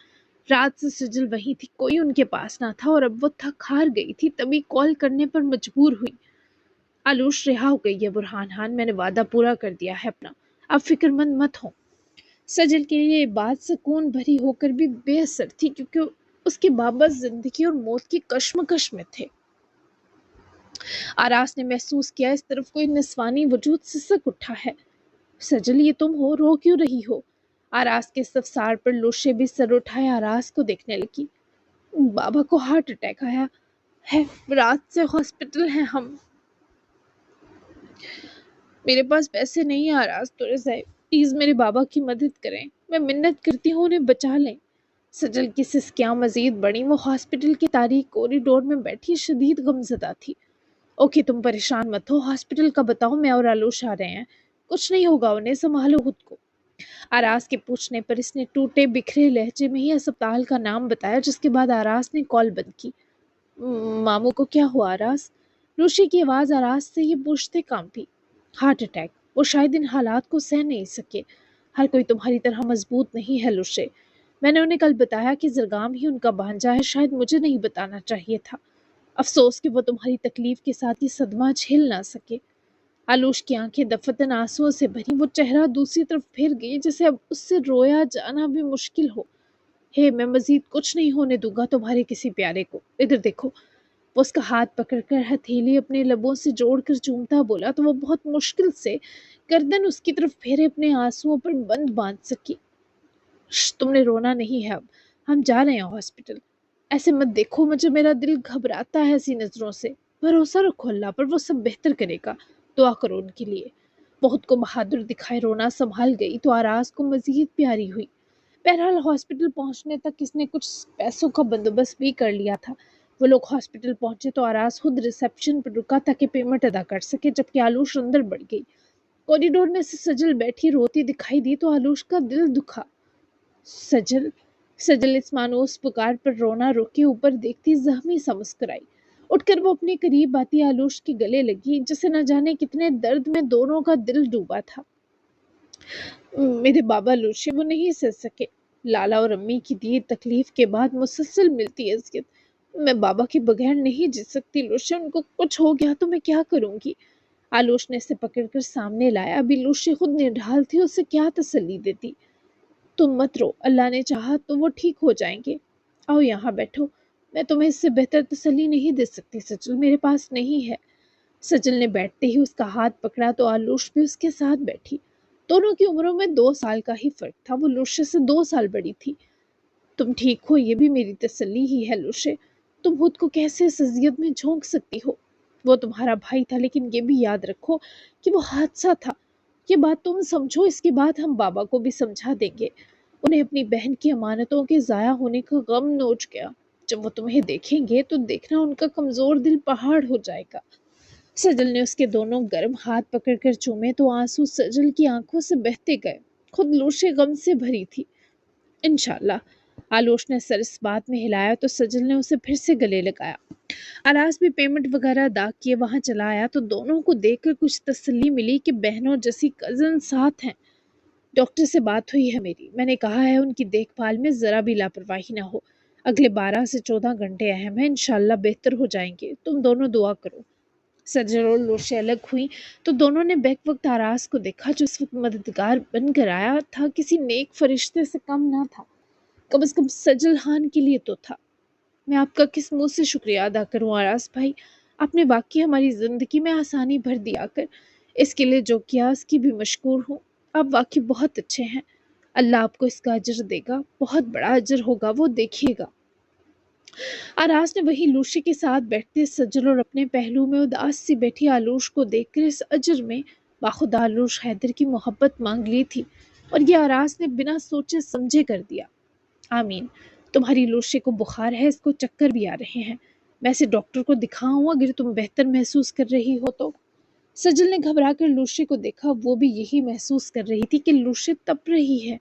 रात से सजल वही थी, कोई उनके पास ना था और अब वो थक हार गई थी, तभी कॉल करने पर मजबूर हुई। आलूश रिहा हो गई है बुरहान खान, मैंने वादा पूरा कर दिया है अपना, अब फिक्रमंद मत हो। सजल के लिए ये बात सुकून भरी होकर भी बेअसर थी, क्योंकि उसके बाबा जिंदगी और मौत की कश्मकश में थे। आरास ने महसूस किया इस तरफ कोई निस्वानी वजूद सिसक उठा है। सजल, ये तुम हो, रो क्यों रही हो? आरास के इस्तफसार पर लुशे भी सर उठाए आरास को देखने लगी। बाबा को हार्ट अटैक आया है, रात से हॉस्पिटल हैं हम। मेरे पास पैसे नहीं है आरास, तुरे साहब प्लीज मेरे बाबा की मदद करें, मैं मिन्नत करती हूँ उन्हें बचा लें। सजल की सिसकियां मजीद बढ़ी। वो हॉस्पिटल के तारीख कॉरिडोर में बैठी शदीद गमजदा थी। ओके, तुम परेशान मत हो, हॉस्पिटल का बताओ, मैं और आलूश आ रहे हैं, कुछ नहीं होगा उन्हें, संभालो खुद को। आरास के पूछने पर इसने टूटे बिखरे लहजे में ही अस्पताल का नाम बताया, जिसके बाद आरास ने कॉल बंद की। मामू को क्या हुआ आरास? लूशी की आवाज आरास से ये पूछते कांपी। हार्ट अटैक, वो शायद इन हालात को सह नहीं सके। हर कोई तुम्हारी तरह मजबूत नहीं है लुशे। मैंने उन्हें कल बताया कि जरगाम ही उनका भांजा है, शायद मुझे नहीं बताना चाहिए था। अफसोस कि वो तुम्हारी तकलीफ के साथ ये सदमा झेल ना सके। आलूश की आंखें दफतन आंसुओं से भरी। वो चेहरा दूसरी तरफ फिर गई, जैसे अब उससे रोया जाना भी मुश्किल हो। हे, मैं मजीद कुछ नहीं होने दूंगा तुम्हारे किसी प्यारे को, इधर देखो। वो उसका हाथ पकड़कर हथेली अपने लबों से जोड़कर चूमता बोला तो वो बहुत मुश्किल से गर्दन उसकी तरफ फेरे अपने आंसुओं पर बंद बांध सकी। तुमने रोना नहीं है अब, हम जा रहे हैं हॉस्पिटल। ऐसे मत देखो मुझे, मेरा दिल घबराता है ऐसी नजरों से। भरोसा रखो अल्लाह पर, वो सब बेहतर करेगा, दुआ करो उनके लिए। बहुत को बहादुर दिखाए रोना संभाल गई तो आराज को मजीद प्यारी हुई। बहरहाल हॉस्पिटल पहुंचने तक किसने कुछ पैसों का बंदोबस्त भी कर लिया था। वो लोग हॉस्पिटल पहुंचे तो आराज खुद रिसेप्शन पर रुका ताकि पेमेंट अदा कर सके, जबकि आलूश अंदर बढ़ गई। कॉरिडोर में से सजल बैठी रोती दिखाई दी तो आलूश का दिल दुखा। सजल, सजल इस मानूस पुकार पर रोना रोके ऊपर देखती जख्मी सा मुस्कुराई। उठकर वो अपने करीब आती आलूश के गले लगी, जिसे न जाने कितने दर्द में दोनों का दिल डूबा था। मेरे बाबा लूशे, वो नहीं सह सके। लाला और अम्मी की दी तकलीफ के बाद मुसलसल मिलती अज़ियत। मैं बाबा के बगैर नहीं जी सकती लूशे, उनको कुछ हो गया तो मैं क्या करूंगी? आलूश ने इसे पकड़कर सामने लाया। अभी लूशे खुद निढाल थी, उसे क्या तसल्ली देती। तुम मत रो, अल्लाह ने चाहा तो वो ठीक हो जाएंगे। आओ यहाँ बैठो, मैं तुम्हें इससे बेहतर तसल्ली नहीं दे सकती सजल, मेरे पास नहीं है। सजल ने बैठते ही उसका हाथ पकड़ा तो आलूश भी उसके साथ बैठी। दोनों की उम्रों में 2 साल का ही फर्क था। वो लुशे से 2 साल बड़ी थी। तुम ठीक हो ये भी मेरी तसल्ली ही है लुशे। तुम खुद को कैसे इस अजियत में झोंक सकती हो? वो तुम्हारा भाई था, लेकिन ये भी याद रखो कि वो हादसा था। ये बात तुम समझो, इसके बाद हम बाबा को भी समझा देंगे। उन्हें अपनी बहन की अमानतों के ज़ाया होने का गम नोच गया। जब वो तुम्हें देखेंगे तो देखना उनका कमज़ोर दिल पहाड़ हो जाएगा। सजल ने उसके दोनों गर्म हाथ पकड़कर चूमे तो आंसू सजल की आंखों से बहते गए। खुद लूशे गम से भरी थी। इंशाल्लाह। आलोश ने सर इस बात में हिलाया तो सजल ने उसे फिर से गले लगाया। आराज भी पेमेंट वगैरह अदा किए वहां चला आया तो दोनों को देखकर कुछ तसल्ली मिली कि बहनों जैसी कजन साथ हैं। डॉक्टर से बात हुई है मेरी। मैंने कहा है उनकी देखभाल में जरा भी लापरवाही ना हो। अगले 12 से 14 घंटे अहम है। इंशाल्लाह बेहतर हो जाएंगे। तुम दोनों दुआ करो। सजल और लोशे अलग हुई तो दोनों ने बैक वक्त आराज को देखा, जो इस वक्त मददगार बनकर आया था। किसी नेक फरिश्ते से कम ना था। कम से कम सजल खान के लिए तो था। मैं आपका किस मुंह से शुक्रिया अदा करूं आराज भाई। आपने वाकई हमारी जिंदगी में आसानी भर दिया कर। इसके लिए जो किया उसकी भी मशकूर हूँ। आप वाकई बहुत अच्छे हैं। अल्लाह आपको इसका अजर देगा। बहुत बड़ा अजर होगा, वो देखिएगा। आराज ने वही लूशी के साथ बैठते सज्जल और अपने पहलू में उदास सी बैठी आलूश को देखकर इस अजर में बाखुदा आलूश हैदर की मोहब्बत मांग ली थी, और ये आराज ने बिना सोचे समझे कर दिया। आमीन। तुम्हारी लूशी को बुखार है, इसको चक्कर भी आ रहे हैं। मैं इसे डॉक्टर को दिखाऊं अगर तुम बेहतर महसूस कर रही हो तो। सजल ने घबरा कर लूशी को देखा। वो भी यही महसूस कर रही थी कि लूशी तप रही है।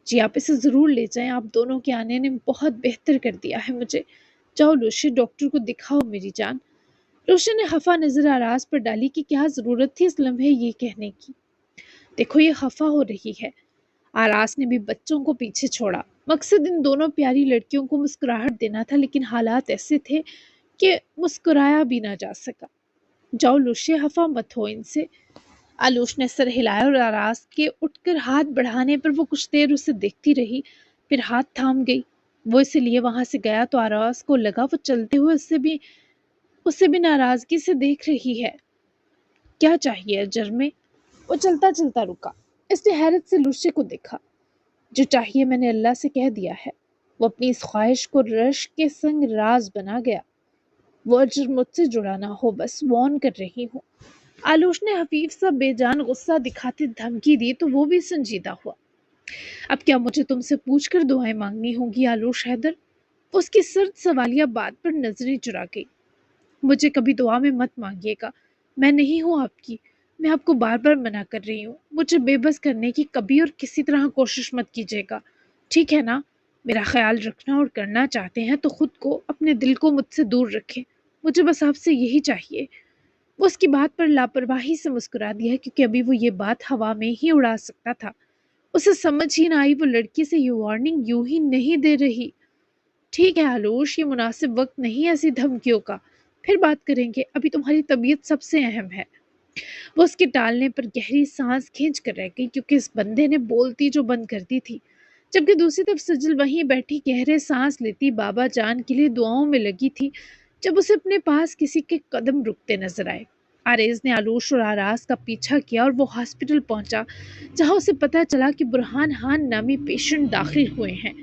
जी आप इसे ज़रूर ले जाएं। आप दोनों के आने ने बहुत बेहतर कर दिया है मुझे। जाओ लूशी, डॉक्टर को दिखाओ मेरी जान। लूशी ने खफा नजर आराज पर डाली कि क्या ज़रूरत थी इस लम्हे ये कहने की। देखो ये खफा हो रही है। आराज ने भी बच्चों को पीछे छोड़ा। मकसद इन दोनों प्यारी लड़कियों को मुस्कुराहट देना था, लेकिन हालात ऐसे थे कि मुस्कुराया भी ना जा सका। जाओ लूशी, खफा मत हो इनसे। आलूश ने सर हिलाया और आराज के उठकर हाथ बढ़ाने पर वो कुछ देर उसे देखती रही, फिर हाथ थाम गई। वो इसे लिए वहां से गया तो आराज को लगा वो चलते हुए उससे भी नाराजगी से देख रही है। क्या चाहिए अजर में? वो चलता चलता रुका। इसने हैरत से लुशे को देखा। जो चाहिए मैंने अल्लाह से कह दिया है। वो अपनी इस ख्वाहिश को रश के संग राज बना गया। वो अजर मुझसे जुड़ा ना हो, बस वॉर्न कर रही हूँ। आलोश ने हफीफ सा बेजान गुस्सा दिखाते धमकी दी तो वो भी संजीदा हुआ। अब क्या मुझे तुमसे पूछकर दुआएं मांगनी होंगी आलोश हैदर? उसकी सर्द सवालिया बात पर नजरें चुरा गई। मुझे कभी दुआ में मत मांगिएगा। मैं नहीं हूं आपकी। मैं आपको बार बार मना कर रही हूँ। मुझे बेबस करने की कभी और किसी तरह कोशिश मत कीजिएगा, ठीक है ना? मेरा ख्याल रखना और करना चाहते हैं तो खुद को, अपने दिल को मुझसे दूर रखें। मुझे बस आपसे यही चाहिए। वो उसकी बात पर लापरवाही से मुस्कुरा दिया, क्योंकि अभी वो ये बात हवा में ही उड़ा सकता था। उसे समझ ही ना आई वो लड़की से ये वार्निंग यूं ही नहीं दे रही। ठीक है आलोश, ये मुनासिब वक्त नहीं ऐसी धमकियों का। फिर बात करेंगे, अभी तुम्हारी तबीयत सबसे अहम है। वो उसके टालने पर गहरी सांस खींच कर रह गई, क्योंकि इस बंदे ने बोलती जो बंद कर दी थी। जबकि दूसरी तरफ सजल वहीं बैठी गहरे सांस लेती बाबा जान के लिए दुआओं में लगी थी, जब उसे अपने पास किसी के कदम रुकते नजर आए। आरेज ने आलूश और आराज का पीछा किया और वो हॉस्पिटल पहुंचा, जहां उसे पता चला कि बुरहान हान नामी पेशेंट दाखिल हुए हैं।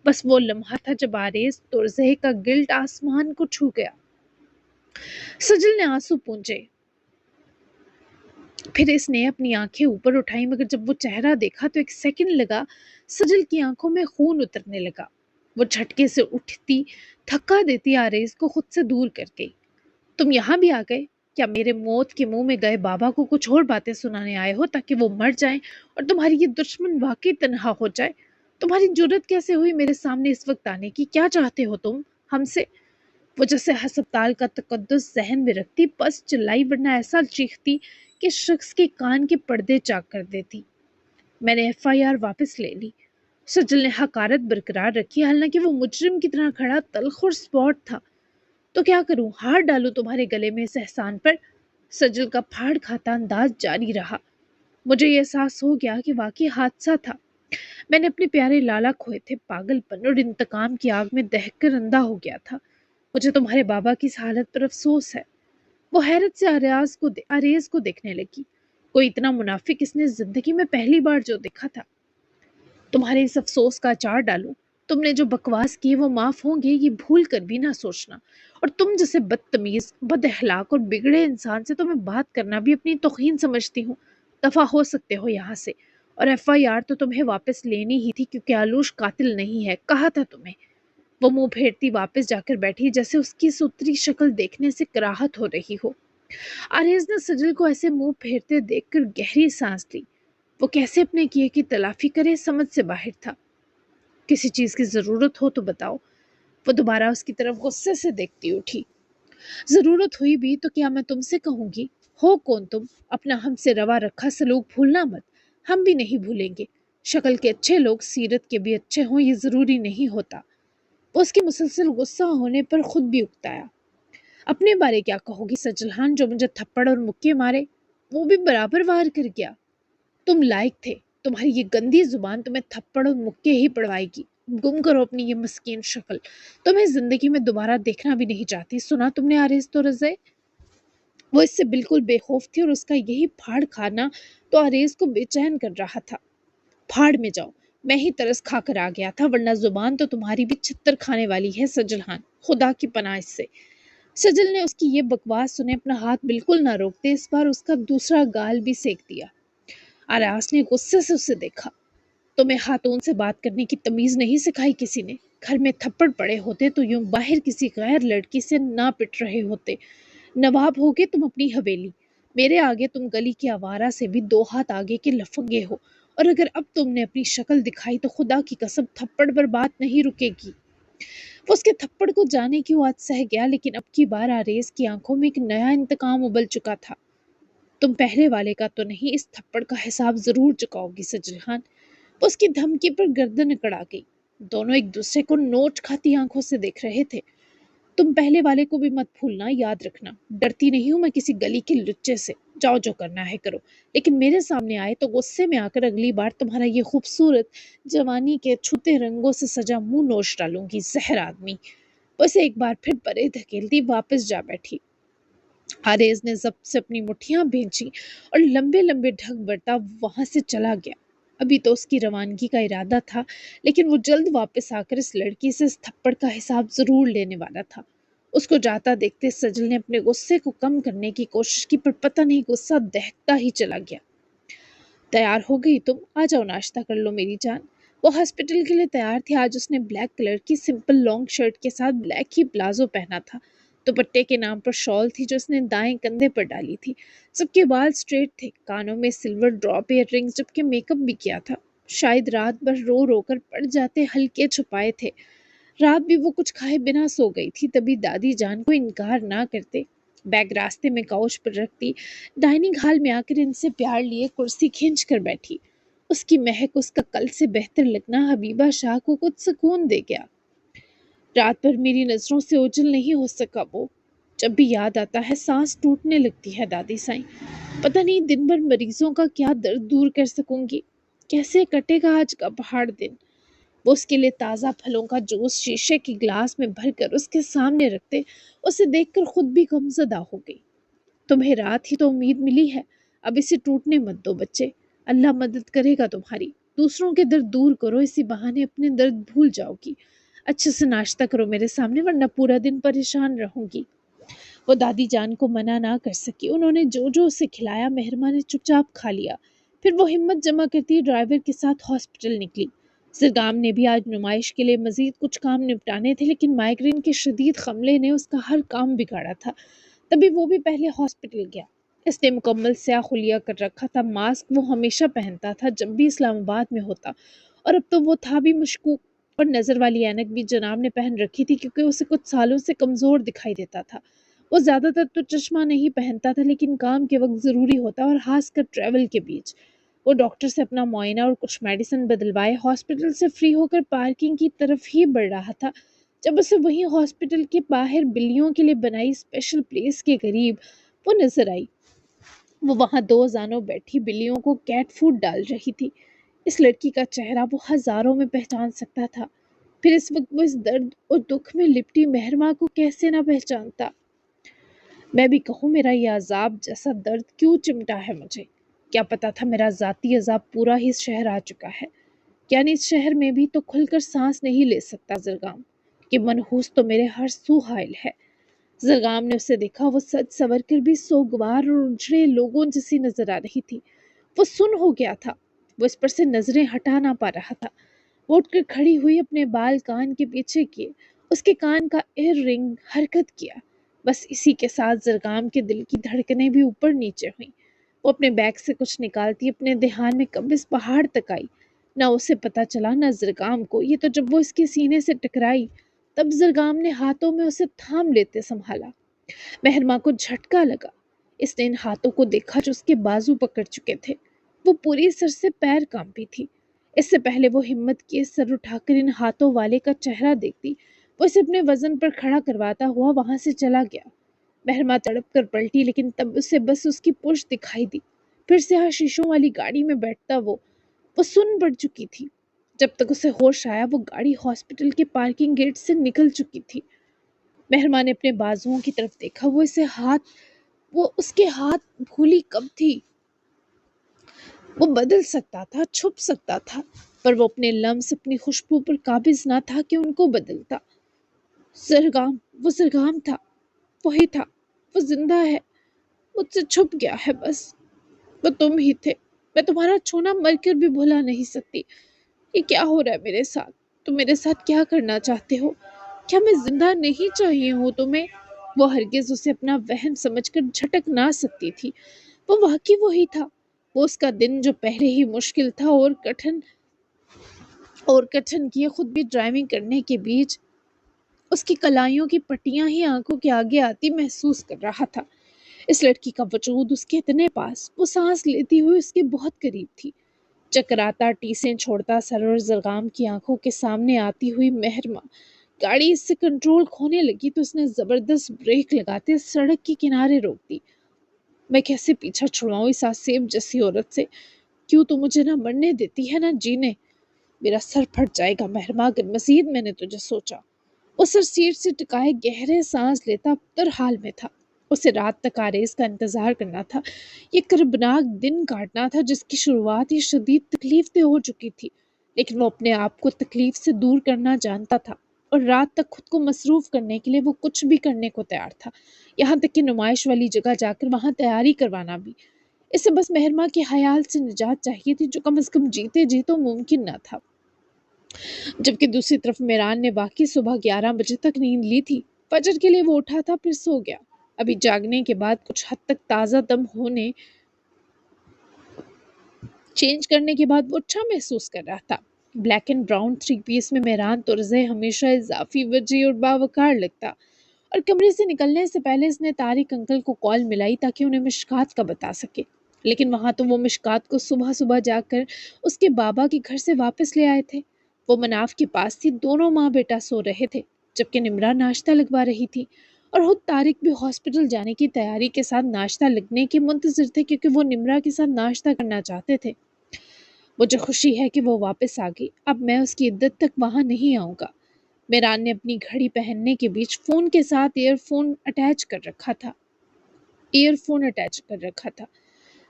बस वो लम्हा था जब आरेज तुरज़े का गिल्ट आसमान को छू गया। सजल ने आंसू पूंजे, फिर इसने अपनी आंखें ऊपर उठाई, मगर जब वो चेहरा देखा तो एक सेकंड लगा सजल की आंखों में खून उतरने लगा। वो झटके से उठती, थका देती आरेज को खुद से दूर कर गई। तुम यहाँ भी आ गए? क्या मेरे मौत के मुंह में गए बाबा को कुछ और बातें सुनाने आए हो, ताकि वो मर जाएं और तुम्हारी ये दुश्मन वाकई तन्हा हो जाए? तुम्हारी जुर्रत कैसे हुई मेरे सामने इस वक्त आने की? क्या चाहते हो तुम हमसे? वो जैसे हस्पताल का तकद्दुस जहन में रखती, बस चिल्लाई, वरना ऐसा चीखती कि शख्स के कान के पर्दे चाक कर देती। मैंने FIR वापस ले ली। सजल ने हकारत बरकरार रखी, हालांकि वो मुजरिम की तरह खड़ा तल्ख और स्पॉट था। तो क्या करूं, हार डालूं तुम्हारे गले में इस एहसान पर? सजल का फाड़ खाता अंदाज जारी रहा। मुझे ये एहसास हो गया कि वाकई हादसा था। मैंने अपने प्यारे लाला खोए थे। पागलपन और इंतकाम की आग में दहकर अंधा हो गया था। मुझे तुम्हारे बाबा की इस हालत पर अफसोस है। वो हैरत से आरेज को देखने लगी। کوئی اتنا منافق اس نے زندگی میں پہلی بار جو دیکھا تھا۔ تمہارے اس افسوس کا اچار ڈالوں، تم نے جو بکواس کی وہ معاف ہوں گے یہ بھول کر بھی نہ سوچنا، اور تم جیسے بدتمیز، بد اخلاق اور بگڑے انسان سے تو میں بات کرنا بھی اپنی توہین سمجھتی ہوں۔ دفع ہو سکتے ہو یہاں سے، اور ایف آئی آر تو تمہیں واپس لینی ہی تھی کیونکہ آلوش قاتل نہیں ہے، کہا تھا تمہیں۔ وہ منہ پھیرتی واپس جا کر بیٹھی جیسے اس کی ستری شکل دیکھنے سے کراہت ہو رہی ہو۔ آریز نے سجل کو ایسے منہ پھیرتے دیکھ کر گہری سانس لی۔ وہ کیسے اپنے کیے کی تلافی کرے سمجھ سے باہر تھا۔ کسی چیز کی ضرورت ہو تو بتاؤ۔ وہ دوبارہ اس کی طرف غصے سے دیکھتی اٹھی۔ ضرورت ہوئی بھی تو کیا میں تم سے کہوں گی؟ ہو کون تم؟ اپنا ہم سے روا رکھا سلوک بھولنا مت، ہم بھی نہیں بھولیں گے۔ شکل کے اچھے لوگ سیرت کے بھی اچھے ہوں یہ ضروری نہیں ہوتا۔ وہ اس کے مسلسل غصہ ہونے پر خود بھی اکتایا۔ اپنے بارے کیا کہو گی سجلان، جو مجھے تھپڑ اور مکے مارے؟ وہ بھی برابر وار کر گیا۔ تم لائق تھے، تمہاری یہ گندی زبان تمہیں تھپڑ اور مکے ہی پڑوائے گی۔ گم کرو اپنی یہ مسکین شکل، تمہیں زندگی میں دوبارہ دیکھنا بھی نہیں چاہتی۔ سنا تم نے آریز تو رضے؟ وہ اس سے بالکل بے خوف تھی اور اس کا یہی پھاڑ کھانا تو آریز کو بے چین کر رہا تھا۔ پھاڑ میں جاؤ، میں ہی ترس کھا کر آ گیا تھا، ورنہ زبان تو تمہاری بھی چھتر کھانے والی ہے سجلان، خدا کی پناہ اس سے۔ سجل نے اس کی یہ بکواس سنے اپنا ہاتھ بالکل نہ روکتے اس بار اس کا دوسرا گال بھی سیک دیا۔ آراز نے غصے سے اسے دیکھا۔ تمہیں خاتون سے بات کرنے کی تمیز نہیں سکھائی کسی نے؟ گھر میں تھپڑ پڑے ہوتے تو یوں باہر کسی غیر لڑکی سے نہ پٹ رہے ہوتے۔ نواب ہوگے تم اپنی حویلی، میرے آگے تم گلی کے آوارہ سے بھی 2 ہاتھ آگے کے لفنگے ہو، اور اگر اب تم نے اپنی شکل دکھائی تو خدا کی قسم تھپڑ پر بات نہیں رکے گی۔ وہ اس کے تھپڑ کو جانے کیوں آج سہ گیا، لیکن اب کی بار آریز کی آنکھوں میں ایک نیا انتقام ابل چکا تھا۔ تم پہلے والے کا تو نہیں، اس تھپڑ کا حساب ضرور چکاؤ گی سجلان۔ وہ اس کی دھمکی پر گردن اکڑا گئی۔ دونوں ایک دوسرے کو نوچ کھاتی آنکھوں سے دیکھ رہے تھے۔ تم پہلے والے کو بھی مت بھولنا، یاد رکھنا۔ ڈرتی نہیں ہوں میں کسی گلی کے لچے سے، جاؤ جو کرنا ہے کرو، لیکن میرے سامنے آئے تو غصے میں آ کر اگلی بار تمہارا یہ خوبصورت جوانی کے چھوٹے رنگوں سے سجا منہ نوچ ڈالوں گی، زہر آدمی۔ اسے ایک بار پھر پرے دھکیلتی واپس جا بیٹھی۔ آریز نے ضبط سے اپنی مٹھیاں بھینچی اور لمبے لمبے ڈھک برتا وہاں سے چلا گیا۔ ابھی تو اس کی روانگی کا ارادہ تھا، لیکن وہ جلد واپس آ کر اس لڑکی سے اس تھپڑ کا حساب ضرور لینے والا تھا۔ اس کو جاتا دیکھتے سجل نے اپنے غصے کو کم کرنے کی کوشش کی، پر پتہ نہیں غصہ دہتا ہی چلا گیا۔ تیار ہو گئی تم؟ آ جاؤ ناشتہ کر لو میری جان۔ وہ ہاسپٹل کے لیے تیار تھی۔ آج اس نے بلیک کلر کی سمپل لانگ شرٹ کے ساتھ بلیک ہی پلازو پہنا تھا۔ دوپٹے کے نام پر شال تھی جو اس نے دائیں کندھے پر ڈالی تھی۔ سب کے بال سٹریٹ تھے، کانوں میں سلور ڈراپ ایئر رنگز، جبکہ میک اپ بھی کیا تھا۔ شاید رات بھر رو رو کر پڑ جاتے ہلکے چھپائے تھے۔ رات بھی وہ کچھ کھائے بنا سو گئی تھی، تبھی دادی جان کو انکار نہ کرتے بیگ راستے میں کاؤچ پر رکھتی، ڈائننگ ہال میں آ کر ان سے پیار لیے کرسی کھینچ کر بیٹھی۔ اس کی مہک، اس کا کل سے بہتر لگنا حبیبہ شاہ کو کچھ سکون دے گیا۔ رات بھر میری نظروں سے اوجھل نہیں ہو سکا وہ، جب بھی یاد آتا ہے سانس ٹوٹنے لگتی ہے دادی سائیں۔ پتہ نہیں دن بھر مریضوں کا کیا درد دور کر سکوں گی، کیسے کٹے گا آج کا پہاڑ دن۔ وہ اس کے لیے تازہ پھلوں کا جوس شیشے کے گلاس میں بھر کر اس کے سامنے رکھتے، اسے دیکھ کر خود بھی غمزدہ ہو گئی۔ تمہیں رات ہی تو امید ملی ہے، اب اسے ٹوٹنے مت دو بچے، اللہ مدد کرے گا تمہاری۔ دوسروں کے درد دور کرو، اسی بہانے اپنے درد بھول جاؤ گی۔ اچھے سے ناشتہ کرو میرے سامنے، ورنہ پورا دن پریشان رہوں گی۔ وہ دادی جان کو منع نہ کر سکی، انہوں نے جو جو اسے کھلایا مہرماں نے چپ چاپ کھا لیا۔ پھر وہ ہمت جمع کرتی ڈرائیور کے ساتھ ہاسپٹل نکلی۔ زرگام نے بھی آج نمائش کے لیے مزید کچھ کام نپٹانے تھے، لیکن مائیگرین کے شدید حملے نے اس کا ہر کام بگاڑا تھا، تبھی وہ بھی پہلے ہاسپٹل گیا۔ اس نے مکمل سیاہ خلیہ کر رکھا تھا، ماسک وہ ہمیشہ پہنتا تھا جب بھی اسلام آباد میں ہوتا، اور اب تو وہ تھا بھی مشکوک، اور نظر والی اینک بھی جناب نے پہن رکھی تھی کیونکہ اسے کچھ سالوں سے کمزور دکھائی دیتا تھا۔ وہ زیادہ تر تو چشمہ نہیں پہنتا تھا، لیکن کام کے وقت ضروری ہوتا اور خاص کر ٹریول کے بیچ۔ وہ ڈاکٹر سے اپنا معائنہ اور کچھ میڈیسن بدلوائے ہاسپٹل سے فری ہو کر پارکنگ کی طرف ہی بڑھ رہا تھا، جب اسے وہیں ہاسپٹل کے باہر بلیوں کے لیے بنائی اسپیشل پلیس کے قریب وہ نظر آئی۔ وہ وہاں 2 زانوں بیٹھی بلیوں کو کیٹ فوڈ ڈال رہی تھی۔ اس لڑکی کا چہرہ وہ ہزاروں میں پہچان سکتا تھا، پھر اس وقت وہ اس درد اور دکھ میں لپٹی مہرماں کو کیسے نہ پہچانتا۔ میں بھی کہوں میرا یہ عذاب جیسا درد کیوں چمٹا ہے مجھے، کیا پتا تھا میرا ذاتی عذاب پورا ہی اس شہر آ چکا ہے، یعنی اس شہر میں بھی تو کھل کر سانس نہیں لے سکتا زرگام، کہ منحوس تو میرے ہر سو حائل ہے۔ زرگام نے اسے دیکھا، وہ سج سور کر بھی سوگوار اور اجڑے لوگوں جیسی نظر آ رہی تھی۔ وہ سن ہو گیا تھا، وہ اس پر سے نظریں ہٹا نہ پا رہا تھا۔ وہ اٹھ کر کھڑی ہوئی، اپنے بال کان کے پیچھے کیے، اس کے کان کا ایئر رنگ حرکت کیا، بس اسی کے ساتھ زرگام کے دل کی دھڑکنیں بھی اوپر نیچے ہوئیں۔ وہ اپنے بیگ سے کچھ نکالتی اپنے دھیان میں قبض پہاڑ تک آئی، نہ اسے پتا چلا نہ زرگام کو۔ یہ تو جب وہ اس کے سینے سے ٹکرائی تب زرگام نے ہاتھوں میں اسے تھام لیتے سنبھالا۔ مہرماں کو جھٹکا لگا، اس نے ان ہاتھوں کو دیکھا جو اس کے بازو پکڑ چکے تھے۔ وہ پوری سر سے پیر کانپی تھی۔ اس سے پہلے وہ ہمت کیے سر اٹھا کر ان ہاتھوں والے کا چہرہ دیکھتی، وہ اسے اپنے وزن پر کھڑا کرواتا ہوا وہاں سے چلا گیا۔ مہرماں تڑپ کر پلٹی، لیکن تب اسے بس اس کی پشت دکھائی دی۔ پھر سیاہ شیشوں والی گاڑی میں بیٹھتا وہ سن پڑ چکی تھی۔ جب تک اسے ہوش آیا وہ گاڑی ہاسپٹل کے پارکنگ گیٹ سے نکل چکی تھی۔ مہرماں نے اپنے بازوؤں کی طرف دیکھا، وہ اس کے ہاتھ بھولی کب تھی۔ وہ بدل سکتا تھا، چھپ سکتا تھا، پر وہ اپنے لمس، اپنی خوشبو پر قابض نہ تھا کہ ان کو بدلتا۔ زرگام، وہ زرگام تھا، وہی تھا، وہ زندہ ہے، مجھ سے چھپ گیا ہے بس۔ وہ تم ہی تھے، میں تمہارا چھونا مر کر بھی بھلا نہیں سکتی۔ یہ کیا ہو رہا ہے میرے ساتھ؟ تم میرے ساتھ کیا کرنا چاہتے ہو؟ کیا میں زندہ نہیں چاہیے ہوں تمہیں؟ وہ ہرگز اسے اپنا وہم سمجھ کر جھٹک نہ سکتی تھی۔ وہ واقعی وہی تھا، وہ اس کا دن جو پہلے ہی مشکل تھا اور کٹھن کیے خود بھی ڈرائیونگ کرنے کے بیچ اس کی کلائیوں کی پٹیاں ہی آنکھوں کے آگے آتی محسوس کر رہا تھا۔ اس لڑکی کا وجود اس کے اتنے پاس، وہ سانس لیتی ہوئی اس کے بہت قریب تھی۔ چکراتا، ٹیسیں چھوڑتا سر اور زرگام کی آنکھوں کے سامنے آتی ہوئی مہرماں، گاڑی اس سے کنٹرول کھونے لگی تو اس نے زبردست بریک لگاتے سڑک کے کنارے روک دی۔ میں کیسے پیچھا چھڑواؤں اس آسیب جیسی عورت سے؟ کیوں تو مجھے نہ مرنے دیتی ہے نہ جینے؟ میرا سر پھٹ جائے گا مہرماں اگر مزید میں نے تجھے سوچا۔ وہ سر سیٹ سے ٹکائے گہرے سانس لیتا ابتر حال میں تھا۔ اسے رات تک آریز کا انتظار کرنا تھا، یہ کربناک دن کاٹنا تھا جس کی شروعات ہی شدید تکلیف دہ ہو چکی تھی، لیکن وہ اپنے آپ کو تکلیف سے دور کرنا جانتا تھا، اور رات تک خود کو مصروف کرنے کے لیے وہ کچھ بھی کرنے کو تیار تھا، یہاں تک کہ نمائش والی جگہ جا کر وہاں تیاری کروانا بھی۔ اسے بس مہرماں کے خیال سے نجات چاہیے تھی، جو کم از کم جیتے جی تو ممکن نہ تھا۔ جبکہ دوسری طرف میران نے واقعی صبح 11 بجے تک نیند لی تھی۔ فجر کے لیے وہ اٹھا تھا پھر سو گیا۔ ابھی جاگنے کے بعد کچھ حد تک تازہ دم ہونے چینج کرنے کے بعد وہ اچھا محسوس کر رہا تھا۔ بلیک اینڈ براؤن 3 پیس میں میران طرزے ہمیشہ اضافی وجہ اور باوقار لگتا، اور کمرے سے نکلنے سے پہلے اس نے طارق انکل کو کال ملائی تاکہ انہیں مشکات کا بتا سکے، لیکن وہاں تو وہ مشکات کو صبح صبح جا کر اس کے بابا کے گھر سے واپس لے آئے تھے۔ وہ مناف کے پاس تھی، دونوں ماں بیٹا سو رہے تھے، جبکہ نمرا ناشتہ لگوا رہی تھی، اور خود طارق بھی ہاسپٹل جانے کی تیاری کے ساتھ ناشتہ لگنے کے منتظر تھے، کیونکہ وہ نمرا کے ساتھ ناشتہ کرنا چاہتے تھے۔ مجھے خوشی ہے کہ وہ واپس آ گئی، اب میں اس کی عدت تک وہاں نہیں آؤں گا۔ میران نے اپنی گھڑی پہننے کے بیچ فون کے ساتھ ایئر فون اٹیچ کر رکھا تھا۔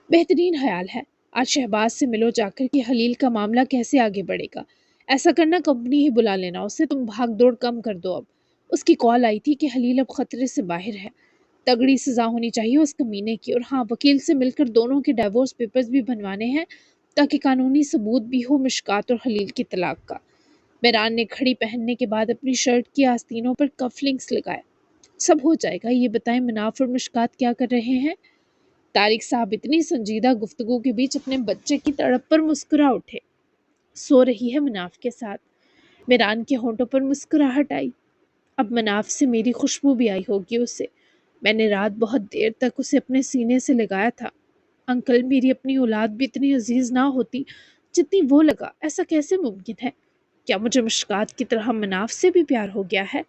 بہترین خیال ہے، آج شہباز سے ملو جا کر کہ خلیل کا معاملہ کیسے آگے بڑھے گا۔ ایسا کرنا کمپنی ہی بلا لینا اسے، تم بھاگ دوڑ کم کر دو اب۔ اس کی کال آئی تھی کہ خلیل اب خطرے سے باہر ہے، تگڑی سزا ہونی چاہیے اس کمینے کی، اور ہاں وکیل سے مل کر دونوں کے ڈائیورس پیپرز بھی بنوانے ہیں تاکہ قانونی ثبوت بھی ہو مشکات اور خلیل کی طلاق کا۔ میران نے گھڑی پہننے کے بعد اپنی شرٹ کی آستینوں پر کف لنکس لگائے۔ سب ہو جائے گا، یہ بتائیں مناف اور مشکات کیا کر رہے ہیں؟ طارق صاحب اتنی سنجیدہ گفتگو کے بیچ اپنے بچے کی تڑپ پر مسکرا اٹھے۔ سو رہی ہے مناف کے ساتھ۔ میران کے ہونٹوں پر مسکراہٹ آئی۔ اب مناف سے میری خوشبو بھی آئی ہوگی اسے، میں نے رات بہت دیر تک اسے اپنے سینے سے لگایا تھا۔ انکل، میری اپنی اولاد بھی اتنی عزیز نہ ہوتی جتنی وہ لگا، ایسا کیسے ممکن ہے؟ کیا مجھے مشکات کی طرح مناف سے بھی پیار ہو گیا ہے؟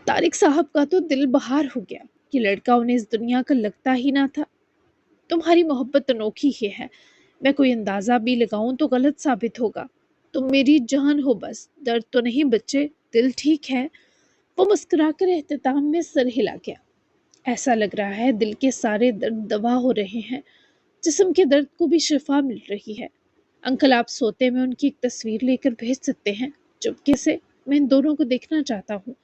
طارق صاحب کا تو دل بہار ہو گیا، یہ لڑکا انہیں اس دنیا کا لگتا ہی نہ تھا۔ تمہاری محبت انوکھی ہی ہے، میں کوئی اندازہ بھی لگاؤں تو غلط ثابت ہوگا۔ تم میری جان ہو بس، درد تو نہیں بچے، دل ٹھیک ہے؟ وہ مسکرا کر اختتام میں سر ہلا گیا۔ ایسا لگ رہا ہے دل کے سارے درد دوا ہو رہے ہیں۔ जिस्म के दर्द को भी शिफा मिल रही है। अंकल, आप सोते में उनकी एक तस्वीर लेकर भेज सकते हैं? चुपके से, मैं इन दोनों को देखना चाहता हूँ।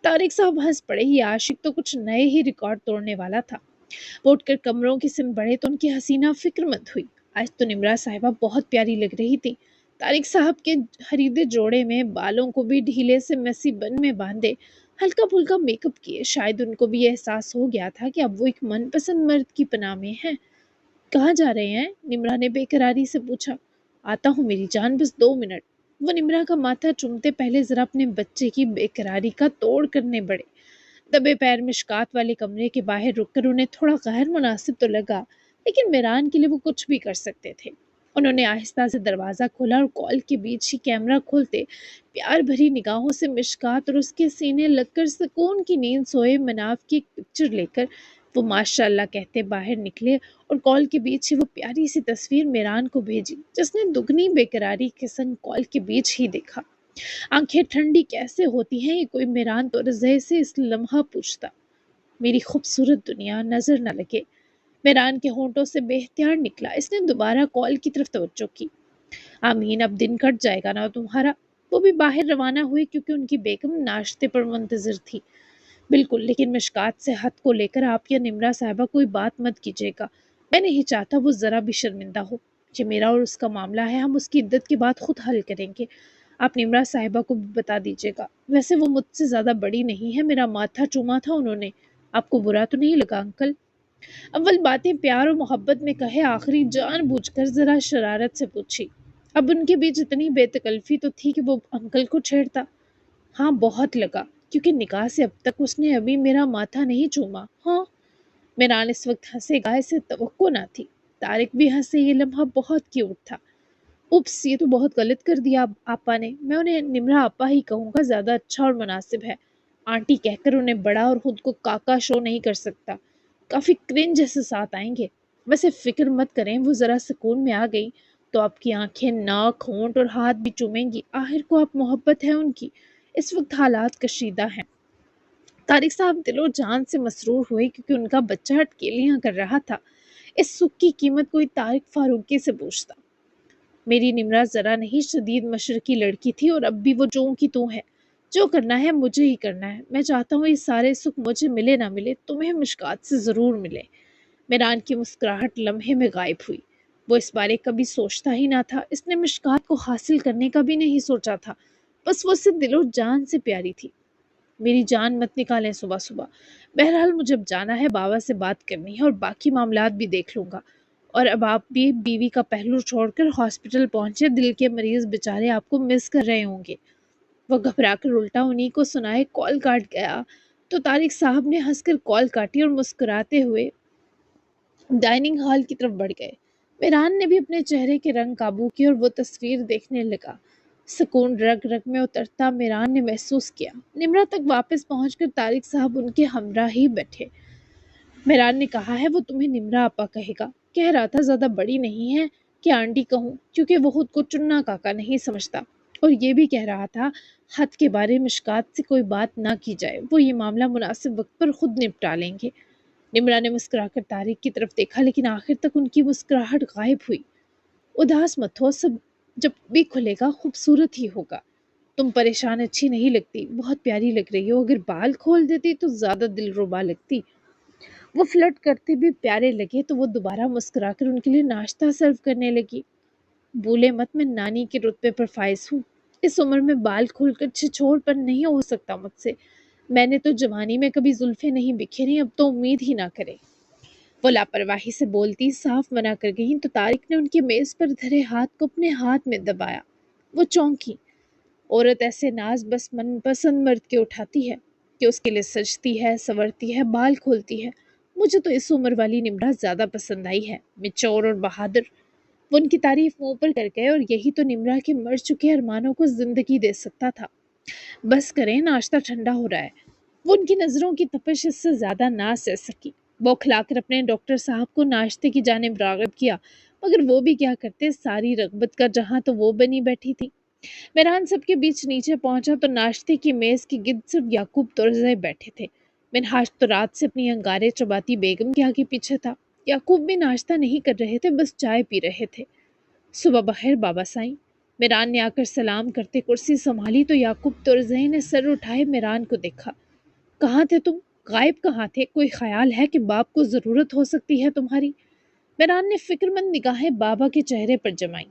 तारिक साहब हंस पड़े। ये आशिक तो कुछ नए ही रिकॉर्ड तोड़ने वाला था। वो उठकर कमरों की सिम बढ़े तो उनकी हसीना फिक्रमंद हुई। आज तो निमरा साहिबा बहुत प्यारी लग रही थी। तारिक साहब के खरीदे जोड़े में बालों को भी ढीले से मेसी बन में बांधे, हल्का फुल्का मेकअप किए, शायद उनको भी ये एहसास हो गया था कि अब वो एक मनपसंद मर्द की पनाह में है। कहाँ जा रहे हैं? निम्रा ने बेकरारी से पूछा। आता हूँ मेरी जान, बस 2 मिनट। वो निम्रा का माथा चूमते पहले जरा अपने बच्चे की बेकरारी का तोड़ करने बढ़े। दबे पैर मिशकात वाले कमरे के बाहर रुककर उन्हें थोड़ा गैर मुनासिब तो लगा, लेकिन मेरान के लिए वो कुछ भी कर सकते थे। उन्होंने आहिस्ता से दरवाज़ा खोला और कॉल के बीच ही कैमरा खोलते प्यार भरी निगाहों से मिशकात और उसके सीने लगकर सुकून की नींद सोए मनाव की एक पिक्चर लेकर वो माशाअल्लाह कहते बाहर निकले और कॉल के बीच ही वो प्यारी सी तस्वीर मेरान को भेजी, जिसने दुगनी बेकरारी के संग कॉल के बीच ही देखा। आंखें ठंडी कैसे होती हैं, ये कोई मेरान तो रज़े से इस लम्हा पूछता। मेरी खूबसूरत दुनिया, नजर न लगे। मेरान के होंठों से बेख्तियार निकला। इसने दोबारा कॉल की तरफ तवज्जो की। आमीन, अब दिन कट जाएगा ना तुम्हारा। वो भी बाहर रवाना हुई क्योंकि उनकी बेगम नाश्ते पर मुंतजिर थी। बिल्कुल, लेकिन मिशकात से हद को लेकर आप या निम्रा साहिबा कोई बात मत कीजिएगा। मैं नहीं चाहता वो जरा भी शर्मिंदा हो। ये मेरा और उसका मामला है, हम उसकी इद्दत की बात खुद हल करेंगे। आप निम्रा साहिबा को भी बता दीजिएगा। वैसे वो मुझसे ज्यादा बड़ी नहीं है, मेरा माथा चूमा था उन्होंने। आपको बुरा तो नहीं लगा अंकल? अव्वल बातें प्यार और मोहब्बत में कहे, आखिरी जानबूझकर जरा शरारत से पूछी। अब उनके बीच इतनी बेतकल्फी तो थी कि वो अंकल को छेड़ता। हाँ, बहुत लगा, क्योंकि निकाह से अब तक उसने अभी मेरा माथा नहीं चूमा। हाँ, मेरान इस वक्त हंसेगा, इसे तवक्को ना थी। तारिक भी हंसे। ये लम्हा बहुत क्यूट था। उप्स, ये तो बहुत गलत कर दिया आपा ने। मैं उन्हें निम्रा आपा ही कहूँगा, ज्यादा अच्छा और मुनासिब है। आंटी कहकर उन्हें बड़ा और खुद को काका शो नहीं कर सकता। काफी क्रिंज जैसे साथ आएंगे। वैसे फिक्र मत करें, वो जरा सुकून में आ गई तो आपकी आंखें, नाक, होंठ और हाथ भी चूमेंगी। आखिर को आप मोहब्बत है उनकी। इस वक्त हालात कशीदा हैं। तारिक साहब दिलो जान से मसरूर हुए क्योंकि उनका बच्चा अटकेलियां कर रहा था। इस सुख की कीमत कोई तारिक फारूकी से पूछता। मेरी निमरा जरा नहीं शदीद मशरकी लड़की थी और अब भी वो जो की तू है। जो करना है मुझे ही करना है। मैं चाहता हूँ ये सारे सुख मुझे मिले ना मिले, तुम्हें मुश्कात से जरूर मिले। मेरान की मुस्कुराहट लम्हे में गायब हुई। वो इस बारे कभी सोचता ही ना था। इसने मुश्कात को हासिल करने का भी नहीं सोचा था। बस वो सिर्फ दिलो जान से प्यारी थी। मेरी जान मत निकालें सुबह सुबह। बहरहाल मुझे अब जाना है, बाबा से बात करनी है और बाकी मामलात भी देख लूंगा। और अब आप भी बीवी का पहलू छोड़कर हॉस्पिटल पहुंचे। दिल के मरीज बेचारे आपको मिस कर रहे होंगे। वो घबराकर उल्टा उन्हीं को सुनाए कॉल काट गया तो तारिक साहब ने हंसकर कॉल काटी और मुस्कुराते हुए डाइनिंग हॉल की तरफ बढ़ गए। मेहरान ने भी अपने चेहरे के रंग काबू किए और वो तस्वीर देखने लगा। सुकून रग रग में उतरता मेहरान ने महसूस किया। निमरा तक वापस पहुंचकर तारिक साहब उनके हमरा ही बैठे। मेहरान ने कहा है वो तुम्हें निमरा आपा कहेगा। कह रहा था ज्यादा बड़ी नहीं है कि आंटी कहूँ, क्योंकि वो खुद को चुन्ना काका नहीं समझता। और ये भी कह रहा था हद के बारे मुश्कात से कोई बात ना की जाए, वो ये मामला मुनासिब वक्त पर खुद निपटा लेंगे। निमरा ने मुस्कुराकर तारिक की तरफ देखा, लेकिन आखिर तक उनकी मुस्कुराहट गायब हुई। उदास मत हो, सब जब भी खुलेगा खूबसूरत ही होगा। तुम परेशान अच्छी नहीं लगती, बहुत प्यारी लग रही हो। अगर बाल खोल देती तो ज्यादा दिलरुबा लगती। वो फ्लर्ट करते भी प्यारे लगे तो वो दोबारा मुस्कुराकर उनके लिए नाश्ता सर्व करने लगी। भूले मत, मैं नानी के रुतबे पर फाइज हूँ। इस उम्र में बाल खोलकर छिछोरपन नहीं हो सकता मुझसे। मैंने तो जवानी में कभी जुल्फे नहीं बिखेरी, अब तो उम्मीद ही ना करे। वो लापरवाही से बोलती साफ मना कर गई तो तारिक ने उनके मेज पर धरे हाथ को अपने हाथ में दबाया। वो चौंकी। औरत ऐसे नाज बस मनपसंद मर्द के उठाती है कि उसके लिए सजती है, संवरती है, बाल खोलती है। मुझे तो इस उम्र वाली निम्रा ज्यादा पसंद आई है, मैच्योर और बहादुर। वो उनकी तारीफ मुंह पर कर गए और यही तो निम्रा के मर चुके अरमानों को जिंदगी दे सकता था। बस करें, नाश्ता ठंडा हो रहा है। वो उनकी नजरों की तपिश इससे ज्यादा ना सह सकी। बौखलाकर अपने डॉक्टर साहब को नाश्ते की जानिब राग़िब किया, मगर वो भी क्या करते, सारी रग़बत का जहां तो वो बनी बैठी थी। मेहरान सबके बीच नीचे पहुंचा तो नाश्ते की मेज के गिर्द सिर्फ याकूब तुरज़े बैठे थे। मिनहाज तो रात से अपनी अंगारे चबाती बेगम के आगे पीछे था। याकूब भी नाश्ता नहीं कर रहे थे, बस चाय पी रहे थे। सुबह बखैर बाबा साईं। मेरान ने आकर सलाम करते कुर्सी संभाली तो याकूब तुरज़ई ने सर उठाए मेरान को देखा। कहाँ थे तुम? गायब कहाँ थे? कोई ख्याल है कि बाप को ज़रूरत हो सकती है तुम्हारी? मेरान ने फिक्रमंद निगाहें बाबा के चेहरे पर जमाई।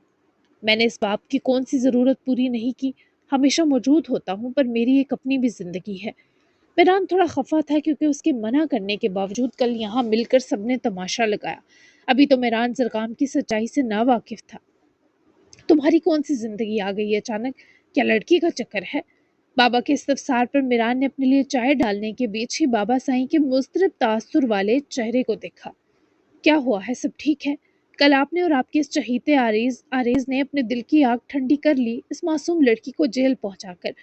मैंने इस बाप की कौन सी ज़रूरत पूरी नहीं की? हमेशा मौजूद होता हूँ, पर मेरी एक अपनी भी ज़िंदगी है। मेरान थोड़ा खफा था क्योंकि उसके मना करने के बावजूद कल यहाँ मिलकर सबने तमाशा लगाया। अभी तो मेरान ज़रकाम की सच्चाई से नावाकिफ था। तुम्हारी कौन सी जिंदगी आ गई अचानक? क्या लड़की का चक्कर है? बाबा के इस्तफसार पर मिरान ने अपने लिए चाय डालने के बीच ही बाबा साईं के मुस्तरब तासुर वाले चेहरे को देखा। क्या हुआ है? सब ठीक है? कल आपने और आपके इस चहीते आरेज आरेज ने अपने दिल की आग ठंडी कर ली इस मासूम लड़की को जेल पहुंचाकर,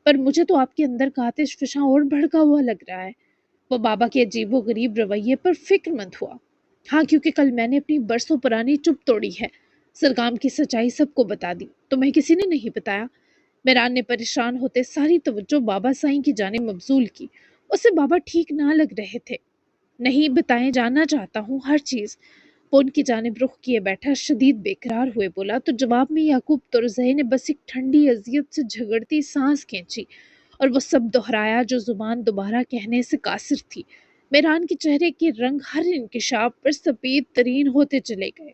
पर मुझे तो आपके अंदर का आतिश फिशा और भड़का हुआ लग रहा है। वो बाबा के अजीबो गरीब रवैये पर फिक्रमंद हुआ। हाँ, क्योंकि कल मैंने अपनी बरसों पुरानी चुप तोड़ी है। सरगाम की सच्चाई सबको बता दी। तुम्हें किसी ने नहीं बताया? मेरान ने परेशान होते सारी तवज्जो बाबा साईं की जाने मबजूल की। उसे बाबा ठीक ना लग रहे थे। नहीं बताए, जानना चाहता हूँ हर चीज। वो उनकी जानिब रुख किए बैठा शदीद बेकरार हुए बोला तो जवाब में याकूब तुरज़ई ने बस एक ठंडी अजियत से झगड़ती सांस खींची और वो सब दोहराया जो जुबान दोबारा कहने से कासिर थी। मेरान के चेहरे के रंग हर इंकिशाफ पर सफेद तरीन होते चले गए।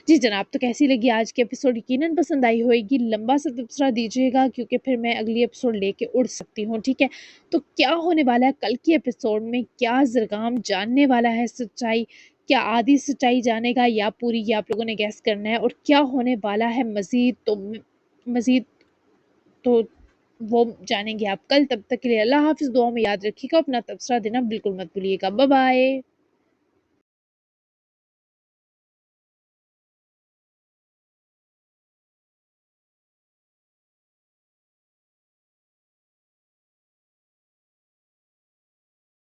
जी जनाब, तो कैसी लगी आज की एपिसोड? यकीनन पसंद आई होगी। लंबा सा तबसरा दीजिएगा क्योंकि फिर मैं अगली एपिसोड लेके उड़ सकती हूँ, ठीक है? तो क्या होने वाला है कल की एपिसोड में? क्या ज़रगाम जानने वाला है सच्चाई? क्या आधी सच्चाई जानेगा या पूरी? ये आप लोगों ने गैस करना है। और क्या होने वाला है मज़ीद तो वो जानेंगे आप कल। तब तक के लिए अल्लाह हाफ़िज़। दुआ में याद रखिएगा, अपना तबसरा देना बिल्कुल मत भूलिएगा। Bye bye.